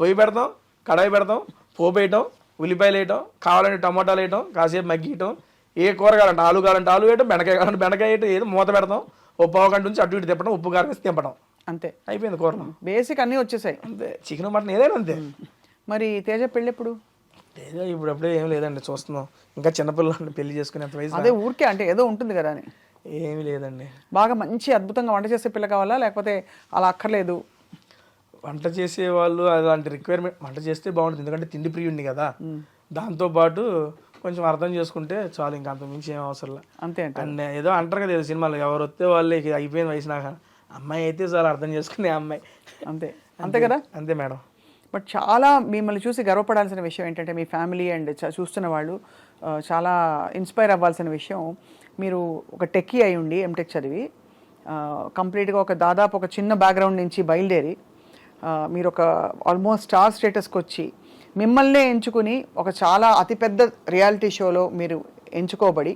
పొయ్యి పెడతాం, కడాయి పెడతాం, పోపు వేయటం, ఉల్లిపాయలు వేయటం, కావాలంటే టమోటాలు వేయటం, కాసేపు మగ్గియటం, ఏ కూర కావాలంటే ఆలు కావాలంటే ఆలు వేయటం, బెండకాయ కావాలంటే బెండకాయ వేయటం, ఏదో మూత పెడతాం, ఓ పావు గంట నుంచి అటు ఇటు తిప్పడం, ఉప్పు కారం వేసి తింపడం,
అంతే
అయిపోయింది కూరలో.
బేసిక్ అన్నీ వచ్చేసాయి.
అంతే, చికెన్ మటన్ ఏదైనా అంతే.
మరి తేజ పెళ్ళి ఎప్పుడు?
ఏదో ఇప్పుడు అప్పుడే ఏం లేదండి, చూస్తున్నాం. ఇంకా చిన్నపిల్లలు పెళ్లి చేసుకునేంత వయసు
అదే ఊరికే అంటే ఏదో ఉంటుంది కదా అని.
ఏమీ లేదండి.
బాగా మంచి అద్భుతంగా వంట చేసే పిల్ల కావాలా, లేకపోతే అలా అక్కర్లేదు?
వంట చేసే వాళ్ళు అలాంటి రిక్వైర్మెంట్, వంట చేస్తే బాగుంటుంది ఎందుకంటే తిండి ప్రియుడిని కదా, దాంతోపాటు కొంచెం అర్థం చేసుకుంటే చాలు, ఇంకా అంత మించి ఏం అవసరం లేదు.
అంతే అంటే
అండ్ ఏదో అంటారు కదా సినిమాలు, ఎవరు వస్తే వాళ్ళే అయిపోయింది వయసు నాక, అమ్మాయి అయితే చాలా అర్థం చేసుకునే అమ్మాయి,
అంతే అంతే కదా.
అంతే మేడం.
బట్ చాలా మిమ్మల్ని చూసి గర్వపడాల్సిన విషయం ఏంటంటే మీ ఫ్యామిలీ అండ్ చూస్తున్న వాళ్ళు చాలా ఇన్స్పైర్ అవ్వాల్సిన విషయం, మీరు ఒక టెక్కీ అయి ఉండి ఎంటెక్ చదివి కంప్లీట్గా దాదాపు ఒక చిన్న బ్యాక్గ్రౌండ్ నుంచి బయలుదేరి మీరు ఒక ఆల్మోస్ట్ స్టార్ స్టేటస్కి వచ్చి మిమ్మల్నే ఎంచుకుని ఒక చాలా అతిపెద్ద రియాలిటీ షోలో మీరు ఎంచుకోబడి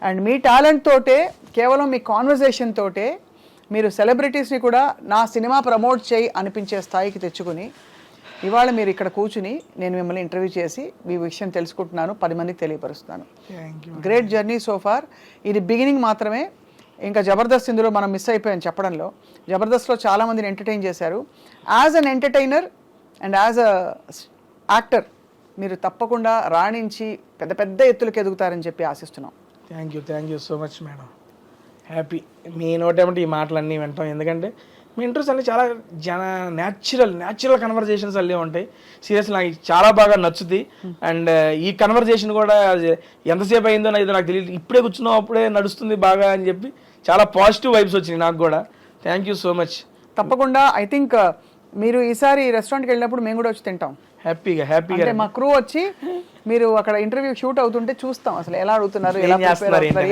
అండ్ మీ టాలెంట్ తోటే, కేవలం మీ కాన్వర్జేషన్ తోటే మీరు సెలబ్రిటీస్ని కూడా నా సినిమా ప్రమోట్ చేయి అనిపించే స్థాయికి తెచ్చుకుని ఇవాళ మీరు ఇక్కడ కూర్చుని నేను మిమ్మల్ని ఇంటర్వ్యూ చేసి మీ విషయం తెలుసుకుంటున్నాను, 10 మందికి తెలియపరుస్తున్నాను. Great journey so far. ఇది బిగినింగ్ మాత్రమే. ఇంకా జబర్దస్త్ ఇందులో మనం మిస్ అయిపోయాం చెప్పడంలో. జబర్దస్త్లో చాలామందిని ఎంటర్టైన్ చేశారు. As an entertainer and as a actor మీరు తప్పకుండా రాణించి పెద్ద పెద్ద ఎత్తులకు ఎదుగుతారని చెప్పి ఆశిస్తున్నాం.
Thank you so much madam. Happy మీ నోటేమంటే ఈ మాటలన్నీ వింటాం, ఎందుకంటే మీ ఇంట్రెస్ట్ అన్నీ చాలా న్యాచురల్ కన్వర్జేషన్స్ అన్నీ ఉంటాయి. సీరియస్లీ నాకు చాలా బాగా నచ్చుతుంది. అండ్ ఈ కన్వర్జేషన్ కూడా ఎంతసేపు అయిందో నాకు తెలియదు, ఇప్పుడే కూర్చున్నాం అప్పుడే నడుస్తుంది బాగా అని చెప్పి చాలా పాజిటివ్ వైబ్స్ వచ్చినాయి నాకు కూడా. Thank you so much.
తప్పకుండా ఐ థింక్ మీరు ఈసారి రెస్టారెంట్కి వెళ్ళినప్పుడు మేము కూడా వచ్చి తింటాం
హ్యాపీగా.
అంటే మా క్రూ వచ్చి మీరు అక్కడ ఇంటర్వ్యూ షూట్ అవుతుంటే చూస్తాం అసలు ఎలా అడుగుతున్నారు, ఎలా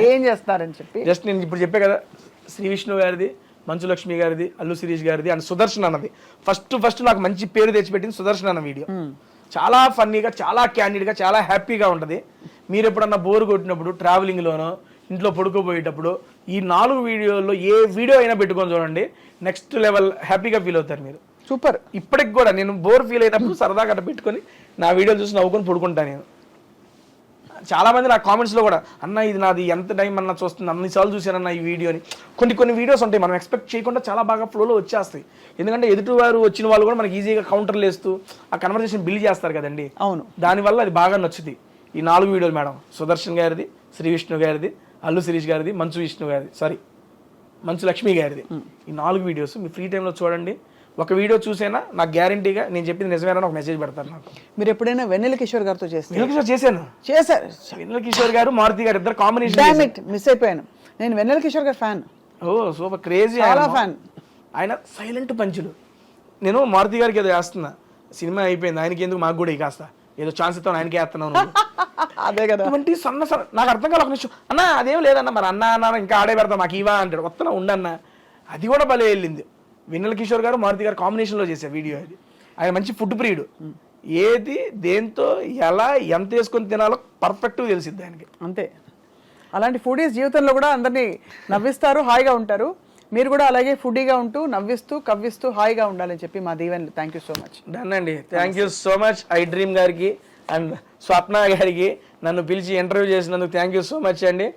ఏం చేస్తారని చెప్పి.
జస్ట్ నేను ఇప్పుడు చెప్పే కదా, శ్రీ విష్ణు గారిది, మంచు లక్ష్మి గారిది, అల్లు శిరీష్ గారిది అండ్ సుదర్శన్ అన్నది ఫస్ట్ నాకు మంచి పేరు తెచ్చిపెట్టింది సుదర్శన్ అన్న వీడియో. చాలా ఫన్నీగా, చాలా క్యాండిడ్గా, చాలా హ్యాపీగా ఉంటుంది. మీరు ఎప్పుడన్నా బోర్ కొట్టినప్పుడు, ట్రావెలింగ్లోనో, ఇంట్లో పడుకోబోయేటప్పుడు ఈ 4 వీడియోల్లో ఏ వీడియో అయినా పెట్టుకొని చూడండి, నెక్స్ట్ లెవెల్ హ్యాపీగా ఫీల్ అవుతారు మీరు.
సూపర్.
ఇప్పటికి కూడా నేను బోర్ ఫీల్ అయినప్పుడు సరదాగా అట్లా పెట్టుకొని నా వీడియోలు చూసి నవ్వుకొని పడుకుంటాను నేను. చాలా మంది నా కామెంట్స్లో కూడా, అన్న ఇది నాది ఎంత టైం అన్న చూస్తుంది, అన్నిసార్లు చూశానన్న ఈ వీడియోని. కొన్ని వీడియోస్ ఉంటాయి మనం ఎక్స్పెక్ట్ చేయకుండా చాలా బాగా ఫ్లోలో వచ్చేస్తాయి, ఎందుకంటే ఎదుటివారు వచ్చిన వాళ్ళు కూడా మనకి ఈజీగా కౌంటర్లు వేస్తూ ఆ కన్వర్సేషన్ బిల్డ్ చేస్తారు కదండి.
అవును,
దానివల్ల అది బాగా నచ్చుతుంది. ఈ 4 వీడియోలు మేడం, సుదర్శన్ గారిది, శ్రీ విష్ణు గారిది, అల్లు శిరీష్ గారిది, మంచు లక్ష్మి గారిది. ఈ 4 వీడియోస్ మీ ఫ్రీ టైంలో చూడండి. ఒక వీడియో చూసేనా నాకు గ్యారంటీగా నేను చెప్పింది నిజమేనా ఒక మెసేజ్ పెడతారు నాకు.
మీరు ఎప్పుడైనా వెన్నెల కిషోర్ గారితో
చేశాను. వెన్నెల కిషోర్ గారు, మారుతి గారు ఇద్దరు కాంబినేషన్
మిస్ అయిపోయాను. నేను వెన్నెల కిషోర్ గారు ఫ్యాన్.
ఓ సూపర్, క్రేజీ,
చాలా ఫ్యాన్.
ఆయన సైలెంట్ పంచులు. నేను మారుతి గారికి ఏదో వేస్తున్నా, సినిమా అయిపోయింది, ఆయనకి ఎందుకు మాకు కూడా కాస్త ఏదో ఛాన్స్ ఇస్తాను, ఆయనకి వేస్తున్నాను.
అదే కదా,
అటువంటి సన్న నాకు అర్థం కాదు. ఒక నిమిషం అన్న అదేం లేదన్న, మరి అన్న ఇంకా ఆడే పెడతా మాకు ఇవా అంటాడు, వస్తున్నా ఉండన్న. అది కూడా భలే వెళ్ళింది. వెన్నెల కిషోర్ గారు, మారుతి గారు కాంబినేషన్లో చేసే వీడియో అది. ఆయన మంచి ఫుడ్ ప్రియుడు, ఏది దేంతో ఎలా ఎంత వేసుకొని తినాలో పర్ఫెక్ట్గా తెలిసిద్ది ఆయనకి.
అంతే. అలాంటి ఫుడీస్ జీవితంలో కూడా అందరినీ నవ్విస్తారు, హాయిగా ఉంటారు. మీరు కూడా అలాగే ఫుడీగా ఉంటూ నవ్విస్తూ కవ్విస్తూ హాయిగా ఉండాలని చెప్పి మా దీవెనలు. Thank you so much.
Done అండి. థ్యాంక్ యూ సో మచ్ ఐ డ్రీమ్ గారికి అండ్ స్వప్న గారికి నన్ను పిలిచి ఇంటర్వ్యూ చేసినందుకు థ్యాంక్ యూ సో మచ్ అండి.